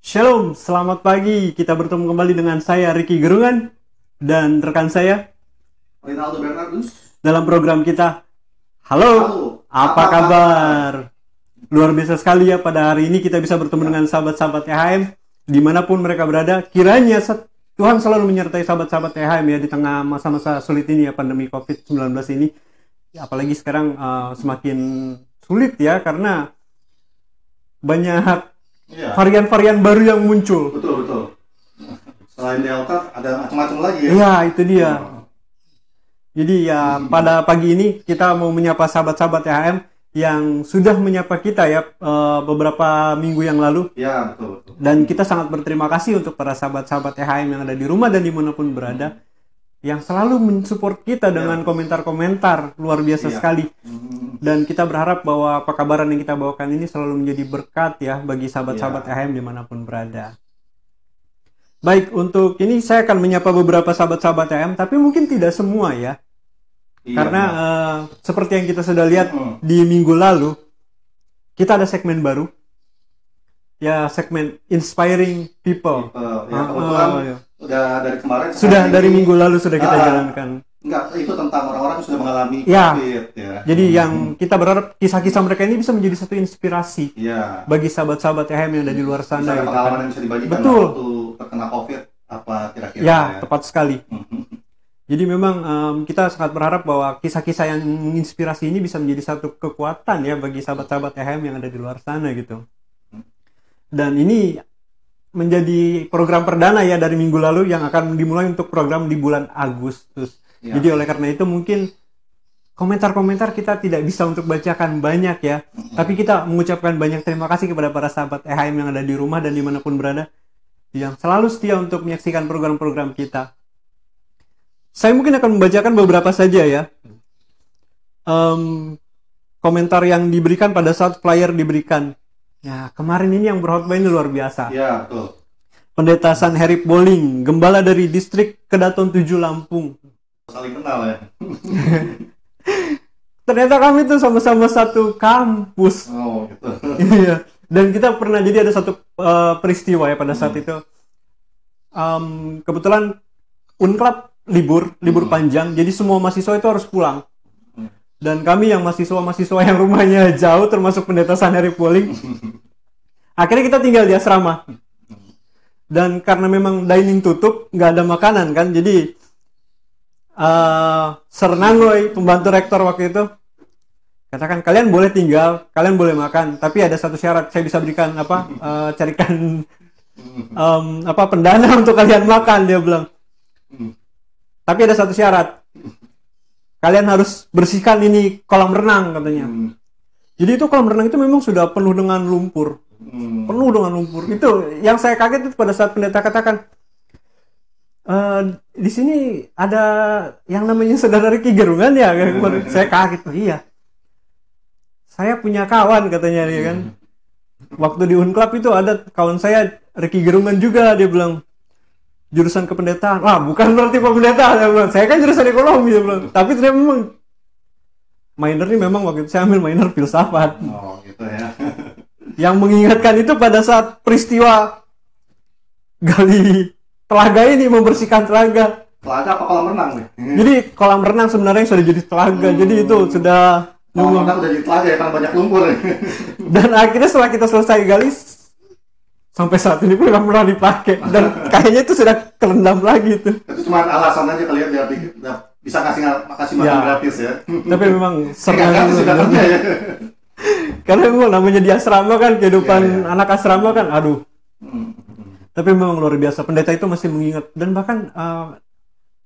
Shalom, selamat pagi. Kita bertemu kembali dengan saya Ricky Gerungan dan rekan saya Rinaldo Bernardus dalam program kita. Halo, apa kabar? Luar biasa sekali ya, pada hari ini kita bisa bertemu dengan sahabat-sahabat EHM dimanapun mereka berada. Kiranya Tuhan selalu menyertai sahabat-sahabat EHM ya di tengah masa-masa sulit ini ya, pandemi COVID-19 ini. Apalagi sekarang semakin sulit ya, karena banyak varian-varian baru yang muncul. Betul. Selain Delta ada macam-macam lagi ya. Iya, itu dia. Jadi ya pada pagi ini kita mau menyapa sahabat-sahabat EHM yang sudah menyapa kita ya beberapa minggu yang lalu. Ya, betul. Dan kita sangat berterima kasih untuk para sahabat-sahabat EHM yang ada di rumah dan dimanapun berada, yang selalu mensupport kita dengan komentar-komentar luar biasa sekali. Dan kita berharap bahwa pekabaran yang kita bawakan ini selalu menjadi berkat ya bagi sahabat-sahabat EHM dimanapun berada. Baik, untuk ini saya akan menyapa beberapa sahabat-sahabat EHM, tapi mungkin tidak semua ya. Karena seperti yang kita sudah lihat di minggu lalu, kita ada segmen baru. Ya, segmen Inspiring People. Udah dari kemarin. Sudah dari minggu lalu sudah kita jalankan. Enggak, itu tentang orang-orang yang sudah mengalami COVID ya. Jadi yang kita berharap kisah-kisah mereka ini bisa menjadi satu inspirasi bagi sahabat-sahabat EHM yang ada di luar sana. Bisa pengalaman yang bisa dibagikan waktu terkena COVID apa kira-kira ya. Tepat sekali. Jadi memang kita sangat berharap bahwa kisah-kisah yang menginspirasi ini bisa menjadi satu kekuatan ya bagi sahabat-sahabat EHM yang ada di luar sana gitu. Dan ini menjadi program perdana ya dari minggu lalu yang akan dimulai untuk program di bulan Agustus. Jadi oleh karena itu mungkin komentar-komentar kita tidak bisa untuk bacakan banyak ya. Tapi kita mengucapkan banyak terima kasih kepada para sahabat EHM yang ada di rumah dan dimanapun berada, yang selalu setia untuk menyaksikan program-program kita. Saya mungkin akan membacakan beberapa saja ya. Komentar yang diberikan pada saat flyer diberikan. Ya, kemarin ini yang berkhotbah ini luar biasa. Ya, betul. Pendeta San Herip Boling, gembala dari distrik Kedaton 7 Lampung. Saling kenal ya. Ternyata kami tuh sama-sama satu kampus. Oh, gitu. Iya. Dan kita pernah, jadi ada satu peristiwa ya pada saat itu. Kebetulan Unclub libur panjang, jadi semua mahasiswa itu harus pulang. Dan kami yang mahasiswa yang rumahnya jauh, termasuk pendeta San Herip Boling, akhirnya kita tinggal di asrama. Dan karena memang dining tutup, nggak ada makanan kan, jadi Sir Nangoy, pembantu rektor waktu itu, katakan kalian boleh tinggal, kalian boleh makan, tapi ada satu syarat, saya bisa berikan carikan pendana untuk kalian makan, dia bilang. Tapi ada satu syarat, kalian harus bersihkan ini kolam renang katanya. Jadi itu kolam renang itu memang sudah penuh dengan lumpur. penuh dengan lumpur. Itu yang saya kaget itu pada saat pendeta katakan, di sini ada yang namanya saudara Ricky Gerungan ya. Saya kaget, oh, iya. Saya punya kawan katanya dia kan. Waktu di Unclub itu ada kawan saya Ricky Gerungan juga, dia bilang jurusan kependetaan. Wah, bukan berarti pendeta, dia bilang. Saya kan jurusan ekonomi, dia bilang. Tapi ternyata memang minor ini memang waktu itu saya ambil minor filsafat. Oh, gitu ya. Yang mengingatkan itu pada saat peristiwa gali telaga ini, membersihkan telaga. Telaga apa kolam renang nih? Jadi kolam renang sebenarnya sudah jadi telaga. Jadi itu sudah Kolam renang udah jadi telaga ya karena banyak lumpur. Dan akhirnya setelah kita selesai gali, sampai saat ini pun nggak pernah dipakai. Dan kayaknya itu sudah kerendam lagi itu. Itu cuma alasan aja kali ya biar bisa kasih makan Ya. gratis ya. Tapi memang seru. Gratis sudah kerja ya. Karena memang namanya di asrama kan, kehidupan Iya. anak asrama kan, aduh. Tapi memang luar biasa, pendeta itu masih mengingat. Dan bahkan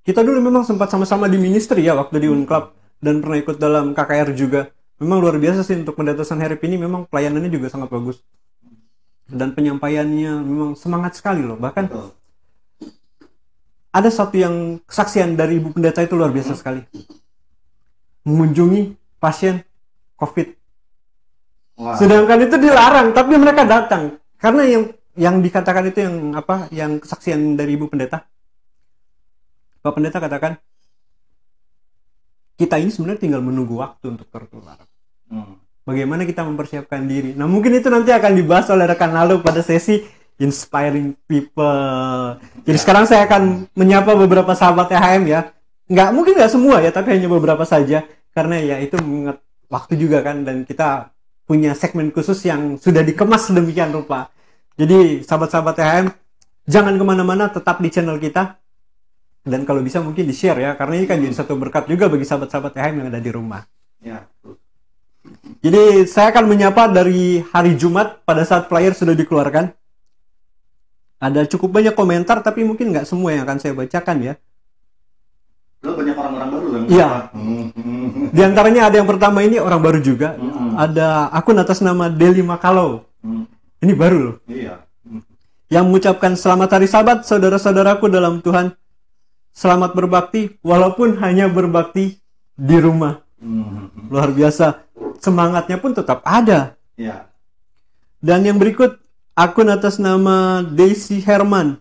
kita dulu memang sempat sama-sama di ministry ya waktu di Unclub, dan pernah ikut dalam KKR juga. Memang luar biasa sih untuk pendeta Sanherib ini, memang pelayanannya juga sangat bagus. Dan penyampaiannya memang semangat sekali loh. Bahkan Betul. ada satu yang kesaksian dari ibu pendeta itu luar biasa sekali. Mengunjungi pasien COVID. Wah. Sedangkan itu dilarang, tapi mereka datang. Karena yang dikatakan itu yang apa? Yang kesaksian dari ibu pendeta. Pak pendeta katakan, kita ini sebenarnya tinggal menunggu waktu untuk tertular. Bagaimana kita mempersiapkan diri. Nah, mungkin itu nanti akan dibahas oleh rekan Lalu pada sesi Inspiring People. Jadi sekarang saya akan menyapa beberapa sahabat THM ya. Mungkin nggak semua ya, tapi hanya beberapa saja. Karena ya itu mengingat waktu juga kan, dan kita punya segmen khusus yang sudah dikemas sedemikian rupa. Jadi sahabat-sahabat THM, jangan kemana-mana, tetap di channel kita. Dan kalau bisa mungkin di-share ya, karena ini kan jadi satu berkat juga bagi sahabat-sahabat THM yang ada di rumah. Ya. Jadi saya akan menyapa dari hari Jumat pada saat flyer sudah dikeluarkan. Ada cukup banyak komentar, tapi mungkin nggak semua yang akan saya bacakan ya. Lo banyak orang-orang baru yang Iya. Di antaranya ada yang pertama ini orang baru juga. Ada akun atas nama Deli Makalo. Ini baru loh. Iya. Yang mengucapkan selamat hari Sabat saudara-saudaraku dalam Tuhan. Selamat berbakti walaupun hanya berbakti di rumah. Luar biasa. Semangatnya pun tetap ada. Iya. Dan yang berikut akun atas nama Daisy Herman.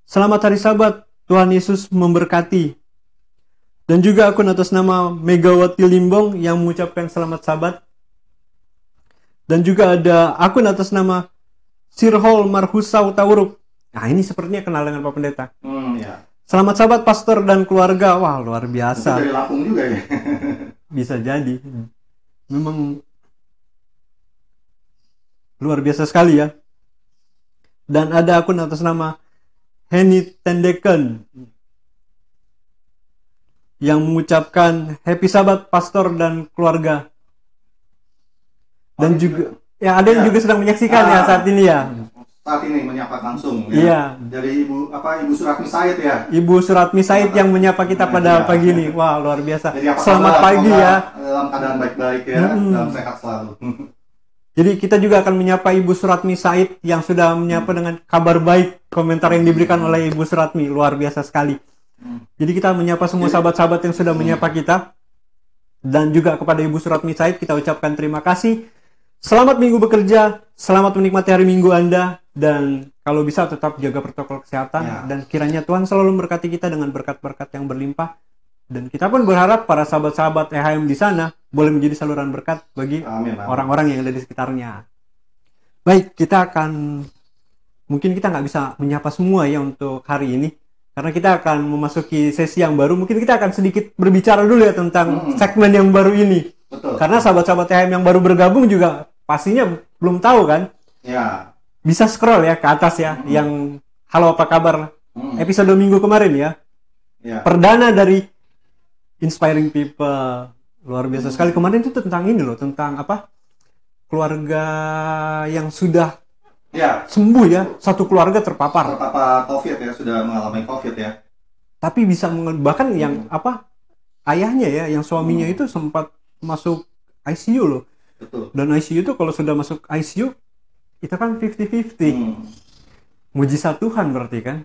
Selamat hari Sabat, Tuhan Yesus memberkati. Dan juga akun atas nama Megawati Limbong yang mengucapkan selamat Sabat. Dan juga ada akun atas nama Sirhol Marhusau Tauruk. Nah, ini sepertinya kenal dengan Pak Pendeta. Ya. Selamat Sabat pastor dan keluarga. Wah, luar Itu biasa. dari Lampung juga ya. Bisa jadi. Memang luar biasa sekali ya. Dan ada akun atas nama Henny Tendeken yang mengucapkan Happy Sabat pastor dan keluarga. Dan juga ya ada yang juga sedang menyaksikan ya saat ini ya. Saat ini menyapa langsung ya. Iya. Dari Ibu Suratmi Said ya. Ibu Suratmi Said yang menyapa kita pada Iya. pagi ini. Wah, luar biasa. Jadi apa Selamat kabar? pagi Semoga ya. dalam keadaan baik-baik ya, dalam sehat selalu. Jadi kita juga akan menyapa Ibu Suratmi Said yang sudah menyapa dengan kabar baik. Komentar yang diberikan oleh Ibu Suratmi luar biasa sekali. Jadi kita menyapa semua sahabat-sahabat yang sudah menyapa kita. Dan juga kepada Ibu Suratmi Said kita ucapkan terima kasih. Selamat minggu bekerja, selamat menikmati hari Minggu Anda, dan kalau bisa tetap jaga protokol kesehatan, Ya. dan kiranya Tuhan selalu memberkati kita dengan berkat-berkat yang berlimpah. Dan kita pun berharap para sahabat-sahabat EHM di sana boleh menjadi saluran berkat bagi Amin. orang-orang yang ada di sekitarnya. Baik, mungkin kita nggak bisa menyapa semua ya untuk hari ini, karena kita akan memasuki sesi yang baru. Mungkin kita akan sedikit berbicara dulu ya tentang segmen yang baru ini. Betul. Karena sahabat-sahabat EHM yang baru bergabung juga pastinya belum tahu kan. Ya. Bisa scroll ya ke atas ya, yang halo apa kabar episode minggu kemarin ya. Ya. Perdana dari Inspiring People. Luar biasa sekali. Kemarin itu tentang ini loh, tentang apa? Keluarga yang sudah Ya. sembuh ya, satu keluarga terpapar. Terpapar COVID ya, sudah mengalami COVID ya. Tapi bisa bahkan yang apa? Ayahnya ya, yang suaminya itu sempat masuk ICU loh. Betul. Dan ICU itu kalau sudah masuk ICU itu kan 50-50. Mujizat Tuhan berarti kan.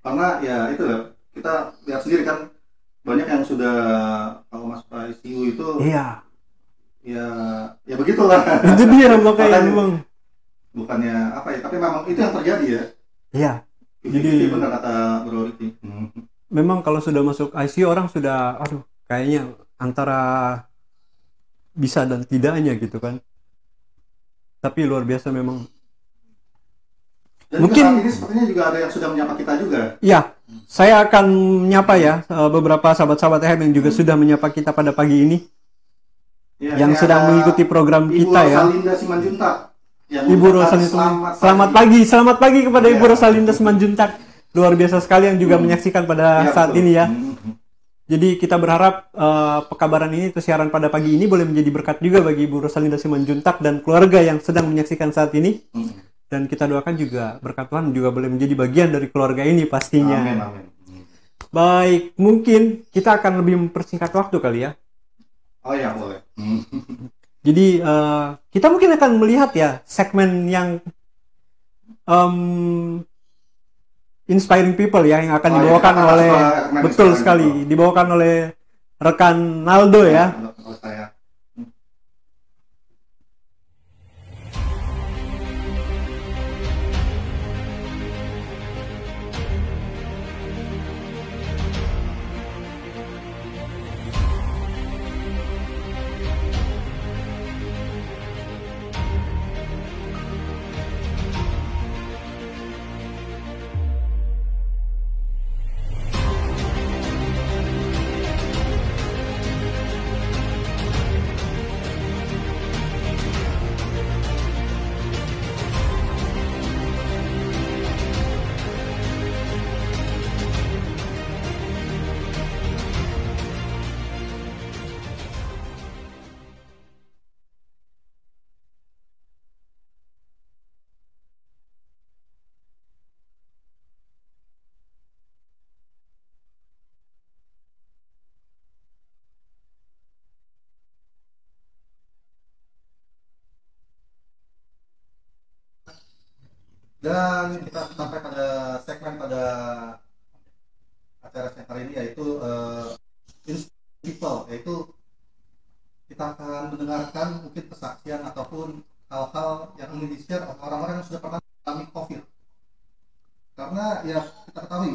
Karena ya itu ya, kita lihat sendiri kan banyak yang sudah kalau masuk ICU itu Iya, ya ya begitulah. itu dia makanya Makanya memang. bukannya apa ya, tapi memang itu yang terjadi ya. Iya, jadi Jadi benar kata Bro Ricky. memang kalau sudah masuk ICU orang sudah, aduh, kayaknya antara bisa dan tidaknya gitu kan. Tapi luar biasa memang. Dan Mungkin juga saat ini sepertinya juga ada yang sudah menyapa kita juga. ya, saya akan menyapa ya beberapa sahabat-sahabat EHM yang juga sudah menyapa kita pada pagi ini, Ya, yang ini sedang ada mengikuti program Ibu kita ya. Rosalinda Simanjuntak yang Ibu mengucapkan Rosalinda, selamat pagi, selamat pagi kepada Ibu Ya. Rosalinda Simanjuntak. Luar biasa sekali yang juga menyaksikan pada Ya, saat betul. ini ya. Jadi kita berharap pekabaran ini atau siaran pada pagi ini boleh menjadi berkat juga bagi Ibu Rosalinda Simanjuntak dan keluarga yang sedang menyaksikan saat ini. Dan kita doakan juga berkat Tuhan juga boleh menjadi bagian dari keluarga ini pastinya. Amin, amin. Baik, mungkin kita akan lebih mempersingkat waktu kali ya. Oh ya, boleh. Jadi kita mungkin akan melihat ya segmen yang inspiring people ya yang akan dibawakan kita oleh segmen betul inspiring sekali people. dibawakan oleh rekan Naldo ya. Kalau saya. Dan kita sampai pada segmen pada acara center ini yaitu people, yaitu kita akan mendengarkan mungkin kesaksian ataupun hal-hal yang ingin di-share oleh orang-orang yang sudah pernah mengalami COVID. Karena ya kita ketahui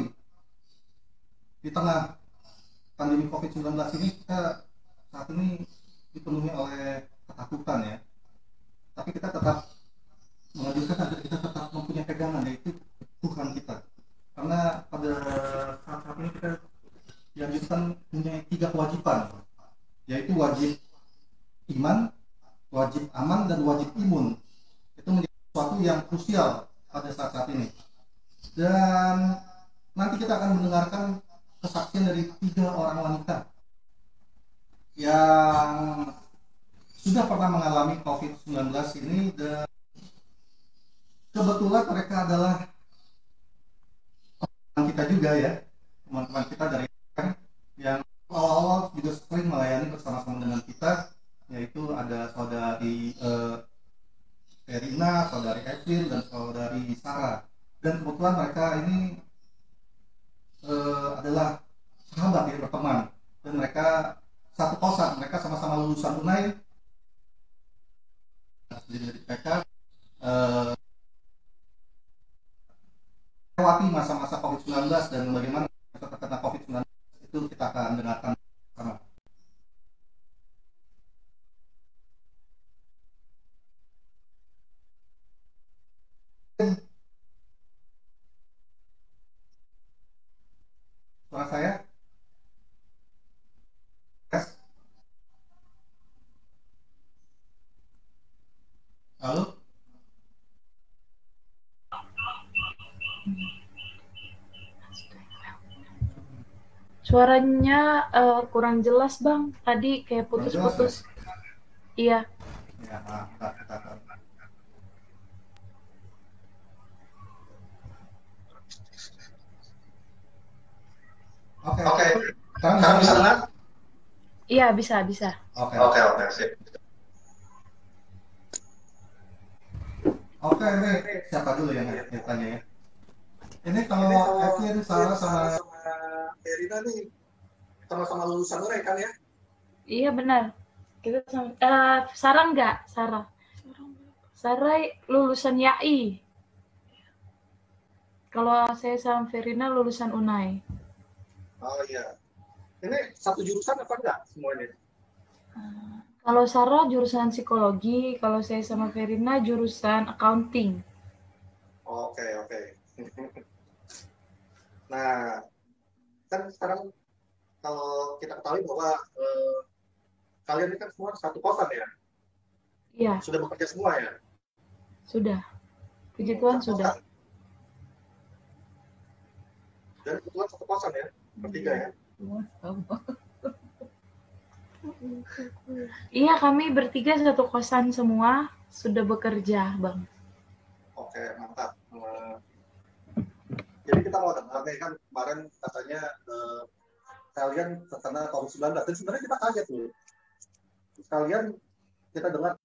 di tengah pandemi COVID-19 ini kita saat ini dipenuhi oleh ketakutan ya. Tapi kita tetap mengajukan agar kita tetap mempunyai pegangan yaitu Tuhan kita. Karena pada saat ini kita dianjurkan punya 3 kewajiban, yaitu wajib iman, wajib aman, dan wajib imun. Itu menjadi sesuatu yang krusial pada saat ini. Dan nanti kita akan mendengarkan kesaksian dari 3 orang wanita yang sudah pernah mengalami COVID-19 ini, dan kebetulan mereka adalah teman kita juga ya, teman-teman kita dari yang awal-awal juga sering melayani bersama-sama dengan kita, yaitu ada saudari Erina, saudari Evelyn, dan saudari Sarah. Dan kebetulan mereka ini adalah sahabat ya, berteman, dan mereka satu kosan, mereka sama-sama lulusan UNAI. Jadi mereka lewati masa-masa COVID-19 dan bagaimana mereka terkena COVID-19 itu kita akan dengarkan sama. Suara saya? Yes? Halo? Suaranya kurang jelas, Bang. Tadi kayak putus-putus. Iya. Ya, kita. Oke. Sekarang bisa dengar? Iya, bisa. Oke, sip. Oke, ini siapa dulu yang tanya ya? Ini kalau Evin, Sarah sama Erina nih sama-sama lulusan UNER kan ya? Iya benar. Kita sama. Sarah enggak? Sarah lulusan YAI. Kalau saya sama Verina lulusan UNAI. Oh iya. Ini satu jurusan apa enggak semuanya? Kalau Sarah jurusan psikologi, kalau saya sama Verina jurusan accounting. Oke, oke. Nah, kan sekarang kalau kita ketahui bahwa kalian ini kan semua satu kosan ya? Iya, Sudah bekerja semua ya? sudah. Puji Tuhan Satu sudah. kosan. Dan kebetulan satu kosan ya? Bertiga ya? Iya, kami bertiga satu kosan semua sudah bekerja, Bang. Oke, mantap. Jadi kita mau dengar nih kan kemarin katanya kalian terkena COVID-19 dan sebenarnya kita kaget loh. Kalian kita dengar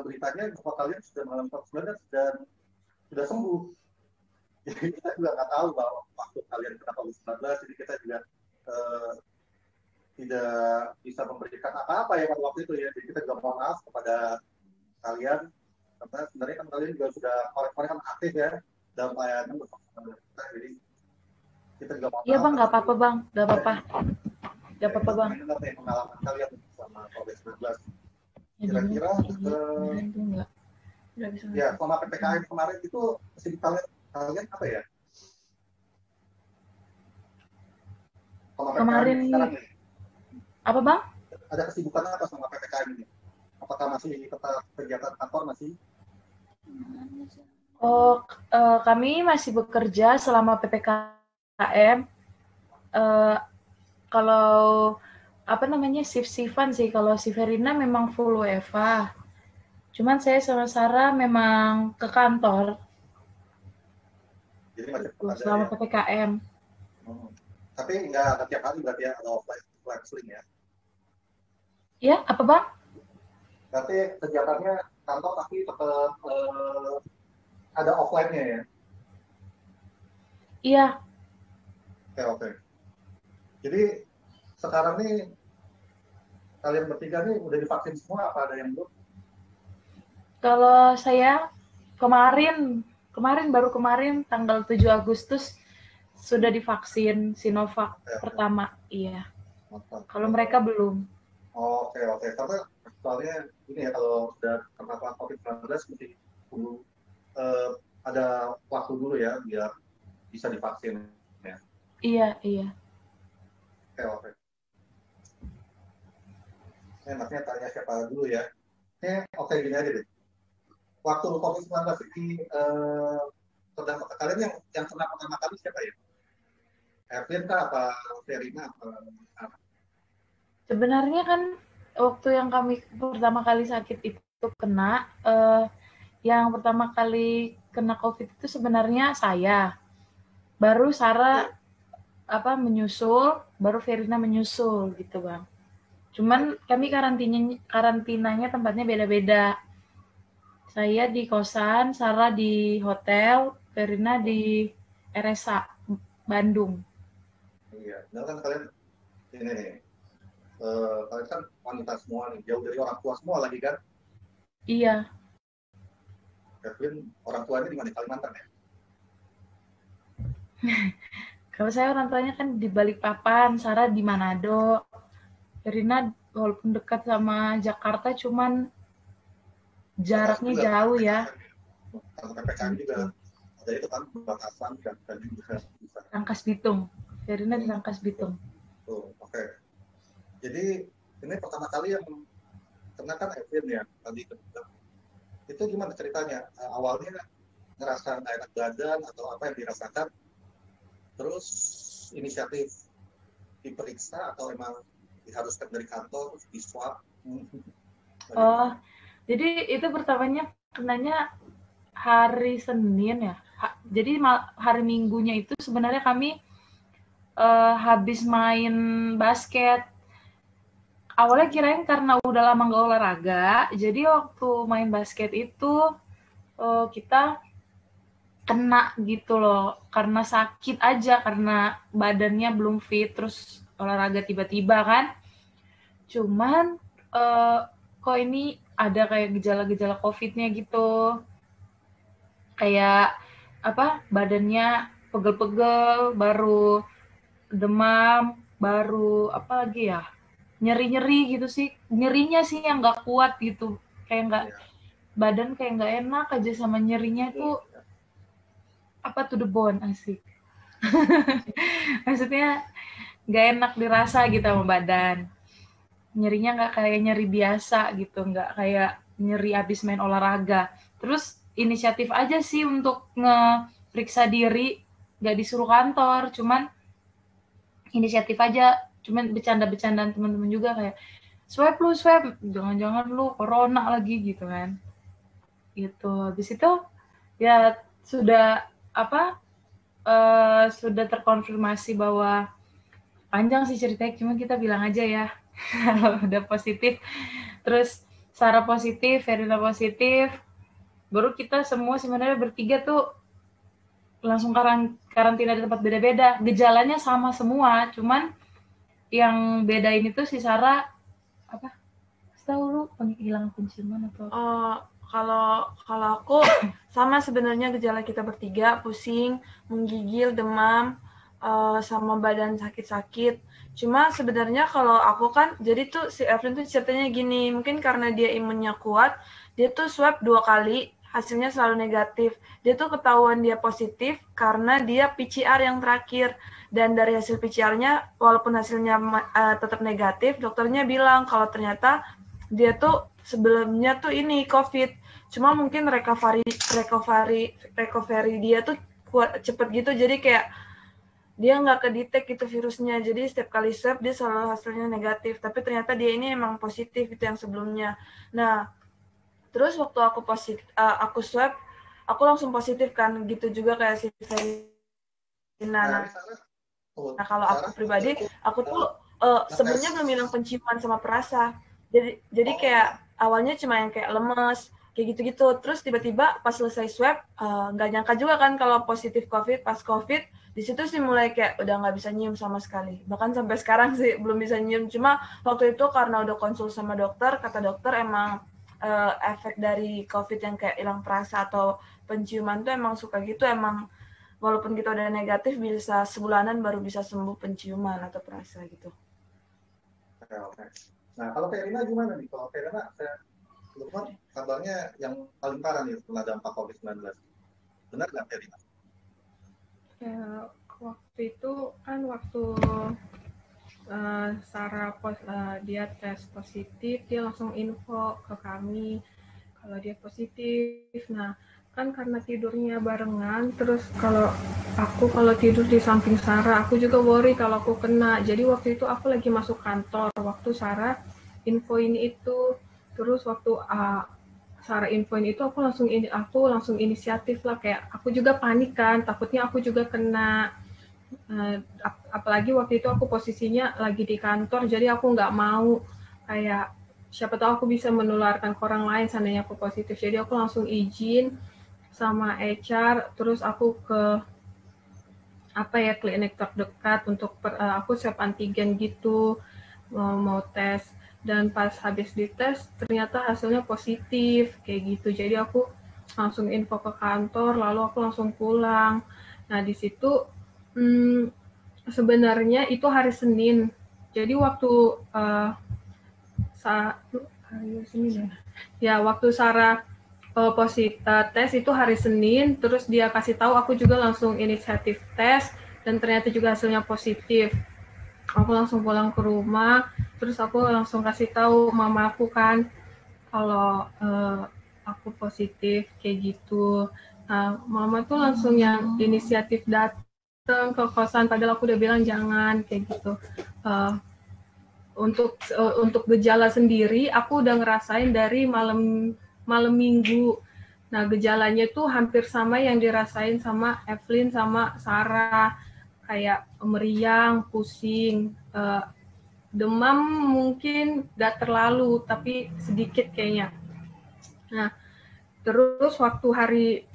beritanya bahwa kalian sudah mengalami COVID-19 dan sudah sembuh. Jadi kita juga nggak tahu bahwa waktu kalian kena COVID-19, jadi kita juga tidak bisa memberikan apa-apa ya pada waktu itu ya. Jadi kita juga mohon maaf kepada kalian karena sebenarnya kan kalian juga sudah orang-orang kan aktif ya dalam pelayanan bersama kita. Jadi kita juga mohon Iya, maaf. Bang, nggak apa-apa, Bang. Nggak apa-apa. Nggak apa-apa, Bang. Dengar nih pengalaman kalian sama COVID-19. Ya, Kira-kira ya selama PPKM kemarin itu kesibukan kalian apa ya? Kemarin sekarang nih, apa, Bang? ada kesibukan apa sama PPKM ini? Apakah masih tetap kegiatan kantor masih? Oh, kami masih bekerja selama PPKM. Kalau apa namanya shift-shiftan sih. Kalau si Verina memang full WFH. Cuman saya sama Sarah memang ke kantor. Jadi masih Selama ya? PPKM. Tapi nggak tiap hari berarti ya ada offline ya? Ya, apa Bang? Berarti kegiatannya kantor tapi tetap ada offline-nya ya? Iya. Oke. Jadi sekarang nih kalian bertiga nih udah divaksin semua apa ada yang belum? Kalau saya baru kemarin tanggal 7 Agustus sudah divaksin Sinovac pertama. Iya. Kalau mereka belum. Oke. Karena soalnya ini ya kalau sudah terpapar COVID-19 mesti dulu ada waktu dulu ya biar bisa divaksin ya. Iya. Oke. Enaknya tanya siapa dulu ya. Oke gini aja deh. Waktu COVID-19 ini terdampak kalian yang kena pertama kali siapa ya? Erwin kah apa Verina apa? Sebenarnya kan waktu yang kami pertama kali sakit itu kena yang pertama kali kena COVID itu sebenarnya saya. Baru Sarah menyusul, baru Verina menyusul gitu, Bang. Cuman kami karantinanya tempatnya beda-beda. Saya di kosan, Sarah di hotel, Verina di RSA Bandung. Iya, kan kalian ini nih, kalian kan wanita semua nih, jauh dari orang tua semua lagi kan? Iya. Kevin, orang tuanya di mana? Kalimantan ya? Kalau saya orang tuanya kan di Balikpapan, Sarah di Manado. Verina walaupun dekat sama Jakarta, cuman jaraknya jauh ya. Karena PPKM juga. Ada itu kan batasan dan juga bisa. Rangkas Bitung. Verina di Rangkas Bitung. Oke. Jadi ini pertama kali yang kena kan Evin ya tadi. Itu gimana ceritanya? Awalnya ngerasa nggak enak badan atau apa yang dirasakan? Terus inisiatif diperiksa atau emang diharuskan dari kantor terus di swab? Oh, jadi itu pertamanya kenanya hari Senin ya. Jadi hari Minggunya itu sebenarnya kami habis main basket. Awalnya kirain karena udah lama nggak olahraga, jadi waktu main basket itu kita kena gitu loh, karena sakit aja, karena badannya belum fit, terus olahraga tiba-tiba kan. Cuman kok ini ada kayak gejala-gejala COVID-nya gitu, kayak apa, badannya pegel-pegel, baru demam, baru apa lagi ya, nyeri-nyeri gitu sih, nyerinya sih yang nggak kuat gitu, kayak nggak, badan kayak nggak enak aja sama nyerinya tuh apa, to the bone, asik. Maksudnya nggak enak dirasa gitu sama badan, nyerinya nggak kayak nyeri biasa gitu, nggak kayak nyeri abis main olahraga. Terus inisiatif aja sih untuk nge-periksa diri, nggak disuruh kantor, cuman inisiatif aja, cuman bercanda-bercandaan teman-teman juga kayak, swab lu, swab, jangan-jangan lu corona lagi gitu kan. Gitu. Habis itu ya sudah apa, sudah terkonfirmasi bahwa, panjang sih ceritanya, cuma kita bilang aja ya kalau udah positif. Terus Sarah positif, Verina positif, baru kita semua sebenarnya bertiga tuh langsung karantina di tempat beda-beda. Gejalanya sama semua, cuman yang bedain itu si Sarah apa? Tahu lu hilang penciuman atau? Kalau aku sama sebenarnya gejala kita bertiga, pusing, menggigil, demam, sama badan sakit-sakit. Cuma sebenarnya kalau aku kan, jadi tuh si Evelyn tuh ceritanya gini, mungkin karena dia imunnya kuat, dia tuh swab 2 kali, hasilnya selalu negatif. Dia tuh ketahuan dia positif karena dia PCR yang terakhir. Dan dari hasil PCR-nya, walaupun hasilnya tetap negatif, dokternya bilang kalau ternyata dia tuh sebelumnya tuh ini COVID, cuma mungkin recovery dia tuh cepet gitu, jadi kayak dia nggak kedetek gitu virusnya, jadi setiap kali swab dia selalu hasilnya negatif, tapi ternyata dia ini emang positif itu yang sebelumnya. Nah, terus waktu aku swab, aku langsung positif kan, gitu juga kayak si Verina. Nah, kalau aku pribadi, aku tuh sebenarnya belum hilang penciuman sama perasa. Jadi kayak awalnya cuma yang kayak lemes, kayak gitu-gitu. Terus tiba-tiba pas selesai swab, nggak nyangka juga kan kalau positif COVID. Pas COVID, di situ sih mulai kayak udah nggak bisa nyium sama sekali. Bahkan sampai sekarang sih belum bisa nyium. Cuma waktu itu karena udah konsul sama dokter, kata dokter emang efek dari COVID yang kayak hilang perasa atau penciuman tuh emang suka gitu, emang walaupun kita udah negatif bisa sebulanan baru bisa sembuh penciuman atau perasa gitu. Oke. Nah, kalau Verina gimana nih? Kalau Verina, saya lupa kabarnya yang paling parah nih setelah dampak COVID-19. Benar nggak Verina? Ya, waktu itu kan waktu Sarah dia tes positif, dia langsung info ke kami kalau dia positif. Nah, kan karena tidurnya barengan, terus kalau tidur di samping Sarah, aku juga worry kalau aku kena. Jadi waktu itu aku lagi masuk kantor, waktu Sarah infoin itu, terus waktu Sarah infoin itu aku langsung inisiatif lah, kayak aku juga panik kan, takutnya aku juga kena. Apalagi waktu itu aku posisinya lagi di kantor, jadi aku nggak mau kayak siapa tahu aku bisa menularkan ke orang lain seandainya aku positif. Jadi aku langsung izin sama HR, terus aku ke klinik terdekat untuk aku swab antigen gitu, mau tes. Dan pas habis dites ternyata hasilnya positif kayak gitu. Jadi aku langsung info ke kantor, lalu aku langsung pulang. Nah di situ sebenarnya itu hari Senin. Jadi waktu waktu Sarah tes itu hari Senin, terus dia kasih tahu, aku juga langsung inisiatif tes dan ternyata juga hasilnya positif. Aku langsung pulang ke rumah, terus aku langsung kasih tahu mama aku kan kalau aku positif kayak gitu. Nah, mama tuh langsung yang inisiatif datang ke kosan, padahal aku udah bilang jangan kayak gitu. Untuk gejala sendiri, aku udah ngerasain dari malam Minggu. Nah, gejalanya tuh hampir sama yang dirasain sama Evelyn sama Sarah, kayak meriang, pusing, demam mungkin nggak terlalu, tapi sedikit kayaknya. Nah, Terus waktu hari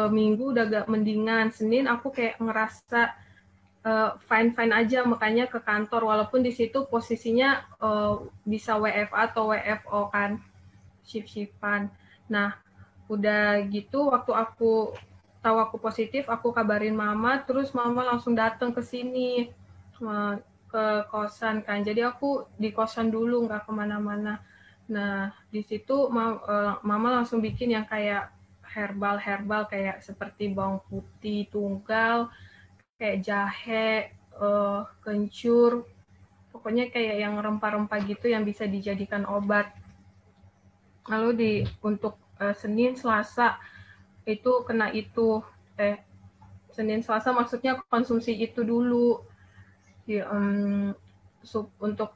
Minggu udah agak mendingan. Senin aku kayak ngerasa fine-fine aja, makanya ke kantor. Walaupun di situ posisinya bisa WFA atau WFO kan, shift-shiftan. Nah, udah gitu waktu aku tahu aku positif, aku kabarin mama, terus mama langsung datang ke sini, ke kosan kan. Jadi aku di kosan dulu, nggak kemana-mana. Nah, di situ mama langsung bikin yang kayak herbal kayak seperti bawang putih tunggal, kayak jahe, kencur, pokoknya kayak yang rempah-rempah gitu yang bisa dijadikan obat. Lalu untuk Senin Selasa itu kena itu Senin Selasa maksudnya konsumsi itu dulu untuk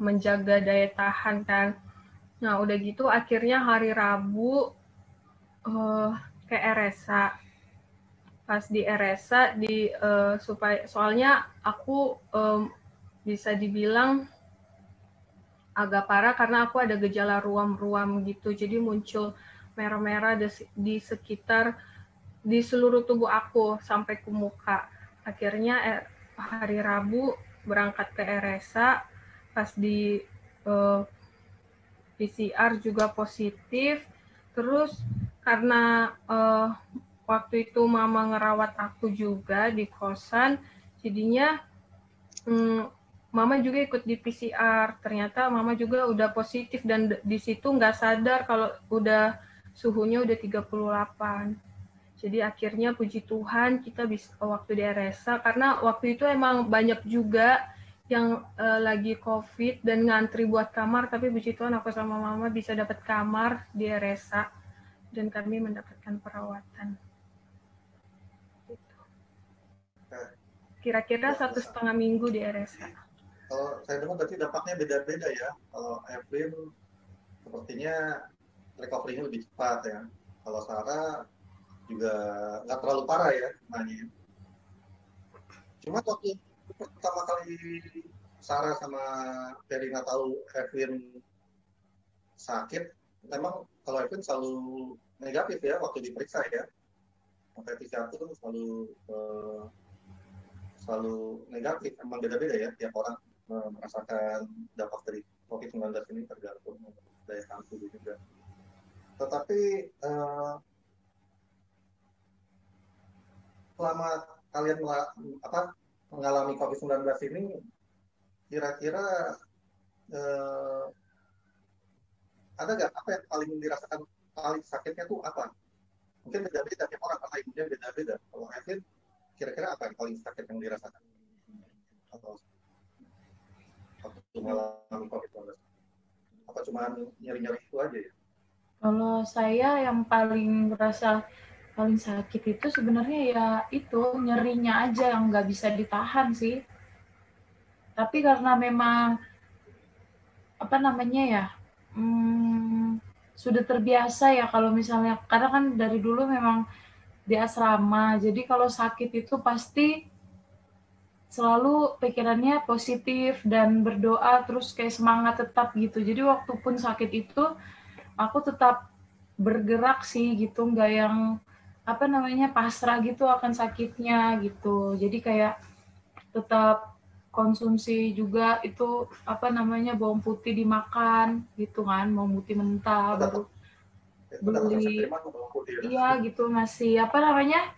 menjaga daya tahan kan. Nah udah gitu akhirnya hari Rabu ke RSA. Pas di RSA supaya soalnya aku bisa dibilang agak parah karena aku ada gejala ruam-ruam gitu, jadi muncul merah-merah di sekitar di seluruh tubuh aku sampai ke muka. Akhirnya hari Rabu berangkat ke RSA, pas di PCR juga positif. Terus karena waktu itu mama ngerawat aku juga di kosan, jadinya mama juga ikut di PCR. Ternyata mama juga udah positif dan di situ nggak sadar kalau udah suhunya udah 38. Jadi akhirnya puji Tuhan kita bisa waktu di RSA, karena waktu itu emang banyak juga yang lagi COVID dan ngantri buat kamar, tapi puji Tuhan aku sama mama bisa dapat kamar di RSA dan kami mendapatkan perawatan. Kira-kira 1,5 minggu di RSA. Kalau saya dengar berarti dampaknya beda-beda ya. Kalau Evelyn sepertinya recovery-nya lebih cepat ya. Kalau Sarah juga nggak terlalu parah ya sebenarnya. Cuma waktu pertama kali Sarah sama Verina tahu Evelyn sakit, memang kalau Evelyn selalu negatif ya waktu diperiksa ya. Sampai PCR itu selalu negatif. Emang beda-beda ya tiap orang merasakan dampak dari COVID-19 ini tergantung daya tahan tubuh juga. Tetapi selama kalian mengalami COVID-19 ini, kira-kira ada nggak apa yang paling dirasakan paling sakitnya tuh apa? Mungkin beda-beda tiap orang karena ibunya beda-beda. Kalau Evelyn, kira-kira apa yang paling sakit yang dirasakan? Atau waktu mengalami COVID-19? Apa cuma nyeri-nyeri itu aja ya? Kalau saya yang paling merasa paling sakit itu sebenarnya ya itu nyerinya aja yang nggak bisa ditahan sih. Tapi karena memang apa namanya ya sudah terbiasa ya kalau misalnya, karena kan dari dulu memang di asrama, jadi kalau sakit itu pasti selalu pikirannya positif dan berdoa terus kayak semangat tetap gitu. Jadi waktu pun sakit itu aku tetap bergerak sih gitu, nggak yang apa namanya pasrah gitu akan sakitnya gitu. Jadi kayak tetap konsumsi juga itu apa namanya bawang putih dimakan gitu kan, bawang putih mentah baru beli. Iya gitu, masih apa namanya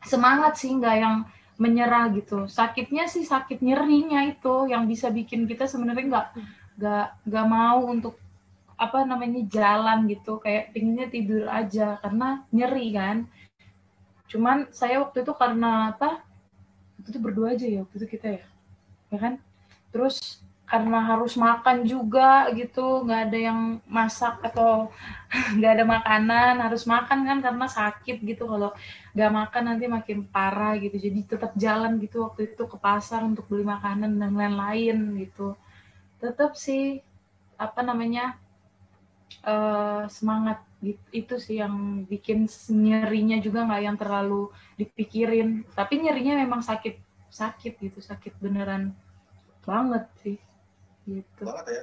semangat sih, nggak yang menyerah gitu. Sakitnya sih sakit nyerinya itu yang bisa bikin kita sebenarnya nggak mau untuk apa namanya jalan gitu, kayak pinginnya tidur aja karena nyeri kan. Cuman saya waktu itu karena apa, waktu itu berdua aja ya waktu itu kita ya kan, terus karena harus makan juga gitu, nggak ada yang masak atau nggak ada makanan, harus makan kan karena sakit gitu, kalau nggak makan nanti makin parah gitu, jadi tetap jalan gitu waktu itu ke pasar untuk beli makanan dan lain-lain gitu. Tetap sih apa namanya semangat gitu. Itu sih yang bikin nyerinya juga nggak yang terlalu dipikirin, tapi nyerinya memang sakit sakit gitu, sakit beneran banget sih gitu. Banget ya.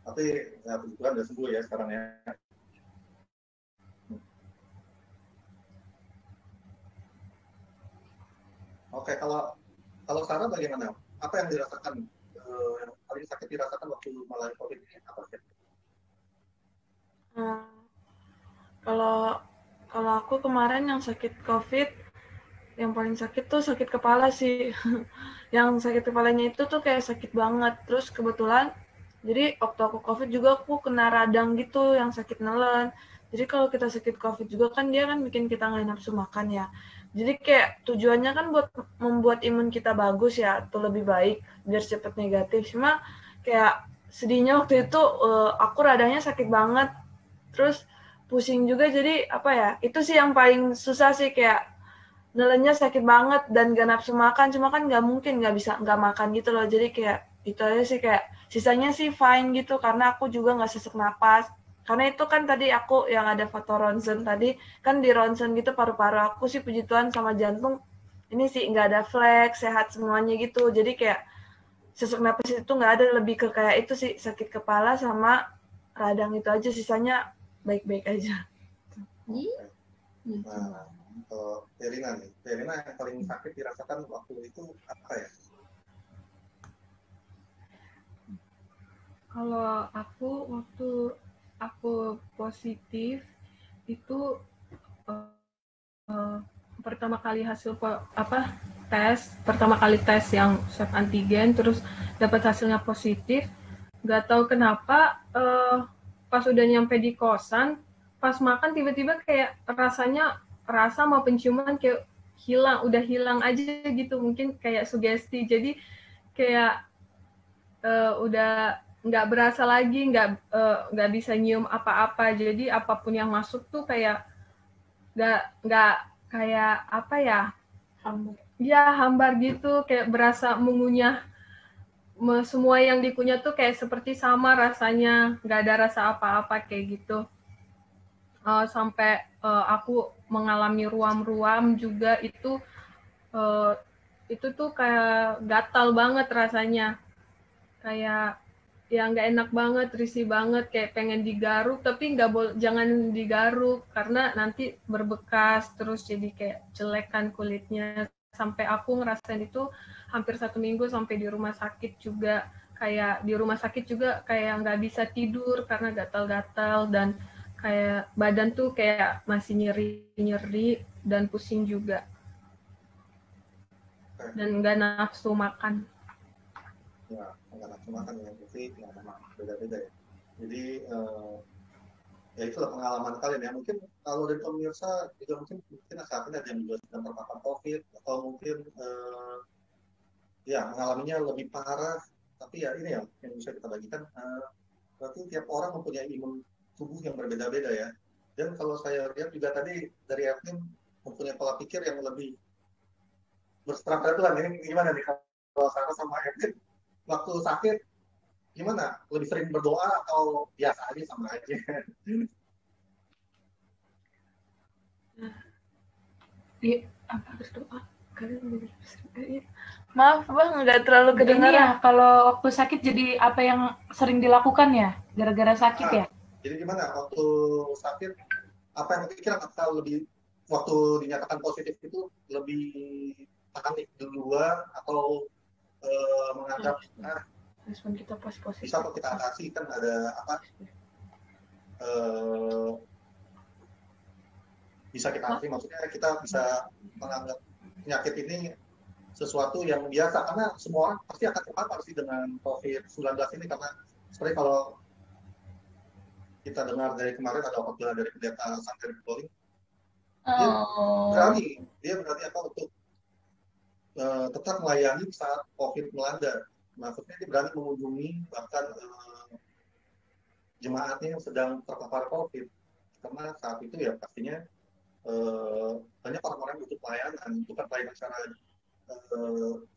Tapi ya puji Tuhan udah sembuh ya sekarang ya. Oke, kalau Sarah bagaimana? Apa yang dirasakan, yang paling sakit dirasakan waktu mengalami COVID ini apa sih? Hmm, Kalau kalau aku kemarin yang sakit COVID, yang paling sakit tuh sakit kepala sih. Yang sakit kepalanya itu tuh kayak sakit banget. Terus kebetulan, jadi waktu aku COVID juga aku kena radang gitu, yang sakit nelen. Jadi kalau kita sakit COVID juga kan dia kan bikin kita nggak nafsu makan ya. Jadi kayak tujuannya kan buat membuat imun kita bagus ya, atau lebih baik biar cepet negatif. Cuma kayak sedihnya waktu itu aku radangnya sakit banget. Terus pusing juga, jadi apa ya, itu sih yang paling susah sih, kayak nelennya sakit banget dan gak nafsu makan. Cuma kan gak mungkin gak bisa gak makan gitu loh, jadi kayak itu aja sih. Kayak sisanya sih fine gitu, karena aku juga gak sesak napas, karena itu kan tadi aku yang ada foto ronsen tadi kan, di ronsen gitu paru-paru aku sih puji Tuhan sama jantung ini sih nggak ada flek, sehat semuanya gitu. Jadi kayak sesak napas itu nggak ada, lebih ke kayak itu sih, sakit kepala sama radang itu aja, sisanya baik-baik aja. Nah, kalau Verina nih, Verina yang paling sakit dirasakan waktu itu apa ya? Kalau aku waktu aku positif itu pertama kali hasil pertama kali tes yang swab antigen, terus dapat hasilnya positif. Nggak tahu kenapa pas udah nyampe di kosan, pas makan tiba-tiba kayak rasa mau penciuman kayak udah hilang aja gitu, mungkin kayak sugesti. Jadi kayak udah nggak berasa lagi, nggak bisa nyium apa-apa. Jadi apapun yang masuk tuh kayak nggak kayak apa ya, hambar gitu, kayak berasa mengunyah. Semua yang dikunyah tuh kayak seperti sama rasanya, nggak ada rasa apa-apa kayak gitu. Sampai aku mengalami ruam-ruam juga, itu tuh kayak gatal banget rasanya, kayak ya nggak enak banget, risih banget, kayak pengen digaruk tapi jangan digaruk karena nanti berbekas terus jadi kayak jelek kan kulitnya. Sampai aku ngerasain itu hampir 1 minggu sampai di rumah sakit juga. Kayak di rumah sakit juga kayak nggak bisa tidur karena gatal-gatal, dan kayak badan tuh kayak masih nyeri-nyeri dan pusing juga, dan nggak nafsu makan. Ya, nggak nafsu makan yang pasti ya memang beda-beda ya. Jadi ya itulah pengalaman kalian ya. Mungkin kalau dari pemirsa juga mungkin saat ini ada yang juga sedang terpapar COVID, atau mungkin ya mengalaminya lebih parah. Tapi ya ini ya yang bisa kita bagikan, berarti tiap orang mempunyai imun tubuh yang berbeda-beda ya. Dan kalau saya lihat juga tadi dari Evelyn mempunyai pola pikir yang lebih berstrategi. Ini gimana nih kalau Sarah sama Evelyn waktu sakit gimana? Lebih sering berdoa atau biasa aja sama aja? Apa berdoa? Maaf bang, nggak terlalu Ini kedengaran. ya, kalau waktu sakit jadi apa yang sering dilakukan ya, gara-gara sakit ya? Jadi gimana waktu sakit? Apa yang kepikiran? Atau lebih waktu dinyatakan positif itu lebih panik duluan atau menganggap Respon kita pas positif. bisa kok kita atasi, kan ada apa? Bisa kita atasi, maksudnya kita bisa menganggap penyakit ini sesuatu yang biasa, karena semua orang pasti akan terpapar sih dengan COVID-19 ini, karena seperti kalau kita dengar dari kemarin ada wakil dari pendeta Santer Bowling, dia berani apa untuk tetap melayani saat COVID melanda. Maksudnya dia berani mengunjungi bahkan jemaatnya yang sedang terpapar COVID, karena saat itu ya pastinya banyak orang-orang butuh pelayanan, bukan pelayanan secara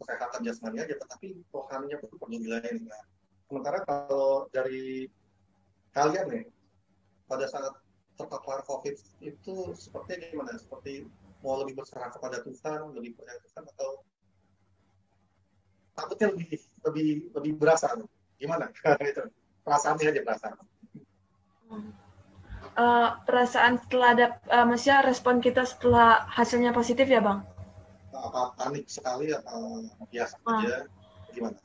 kesehatan jasmani aja, tetapi rohaninya pun perlu dilayani. Nah, sementara kalau dari kalian nih, pada saat terpapar COVID itu sepertinya gimana? Seperti mau lebih berserah kepada Tuhan, lebih percaya Tuhan, atau takutnya lebih berasa? Gimana? Itu perasaannya aja, perasaan. Perasaan setelah ada, maksudnya respon kita setelah hasilnya positif ya bang? Apa panik sekali atau biasa aja? Gimana?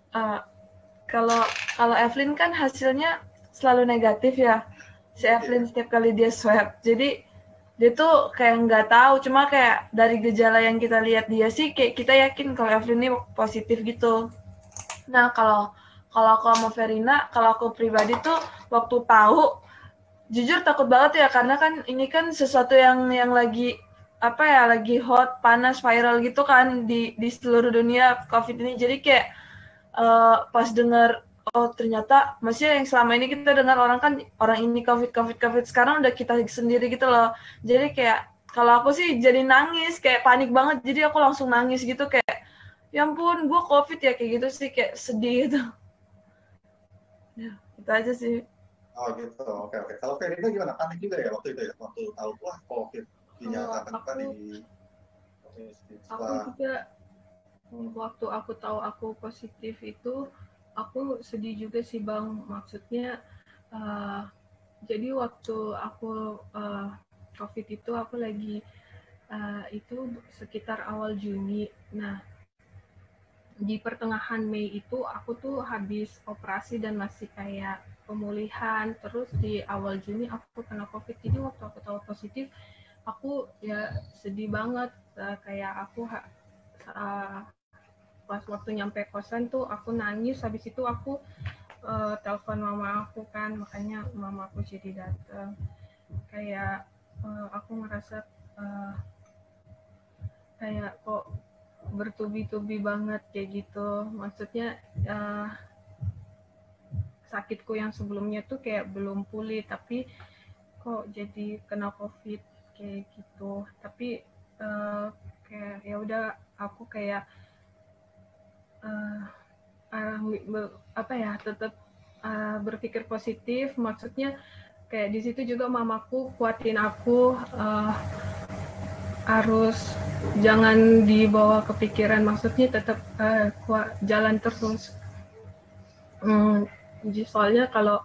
Kalau Evelyn kan hasilnya selalu negatif ya. Si Evelyn setiap kali dia swab. Jadi dia tuh kayak nggak tahu, cuma kayak dari gejala yang kita lihat dia sih kayak kita yakin kalau Evelyn ini positif gitu. Nah, kalau aku sama Verina, kalau aku pribadi tuh waktu tahu jujur takut banget ya, karena kan ini kan sesuatu yang lagi apa ya, lagi hot, panas, viral gitu kan di seluruh dunia COVID ini. Jadi kayak pas dengar oh ternyata maksudnya yang selama ini kita dengar orang kan orang ini COVID sekarang udah kita sendiri gitu loh. Jadi kayak kalau aku sih jadi nangis, kayak panik banget. Jadi aku langsung nangis gitu kayak ya ampun gue COVID ya, kayak gitu sih, kayak sedih gitu. Ya, itu aja sih. Oh gitu, oke. Kalau Verina gimana? Panik juga ya waktu itu ya? Waktu tahu, wah COVID dinyatakan tadi. Aku juga, waktu aku tahu aku positif itu, aku sedih juga sih Bang. Maksudnya, jadi waktu aku COVID itu, aku lagi, itu sekitar awal Juni. Nah, di pertengahan Mei itu aku tuh habis operasi dan masih kayak pemulihan. Terus di awal Juni aku kena COVID. Jadi waktu aku tahu positif, aku ya sedih banget. Kayak aku pas waktu nyampe kosan tuh aku nangis. Habis itu aku telepon mama aku kan, makanya mama aku jadi datang. Kayak aku ngerasa kayak kok bertubi-tubi banget kayak gitu. Maksudnya sakitku yang sebelumnya tuh kayak belum pulih, tapi kok jadi kena COVID kayak gitu. Tapi kayak ya udah, aku kayak apa ya, tetap berpikir positif. Maksudnya kayak di situ juga mamaku kuatin aku, harus jangan dibawa kepikiran, maksudnya tetap jalan terus. Soalnya kalau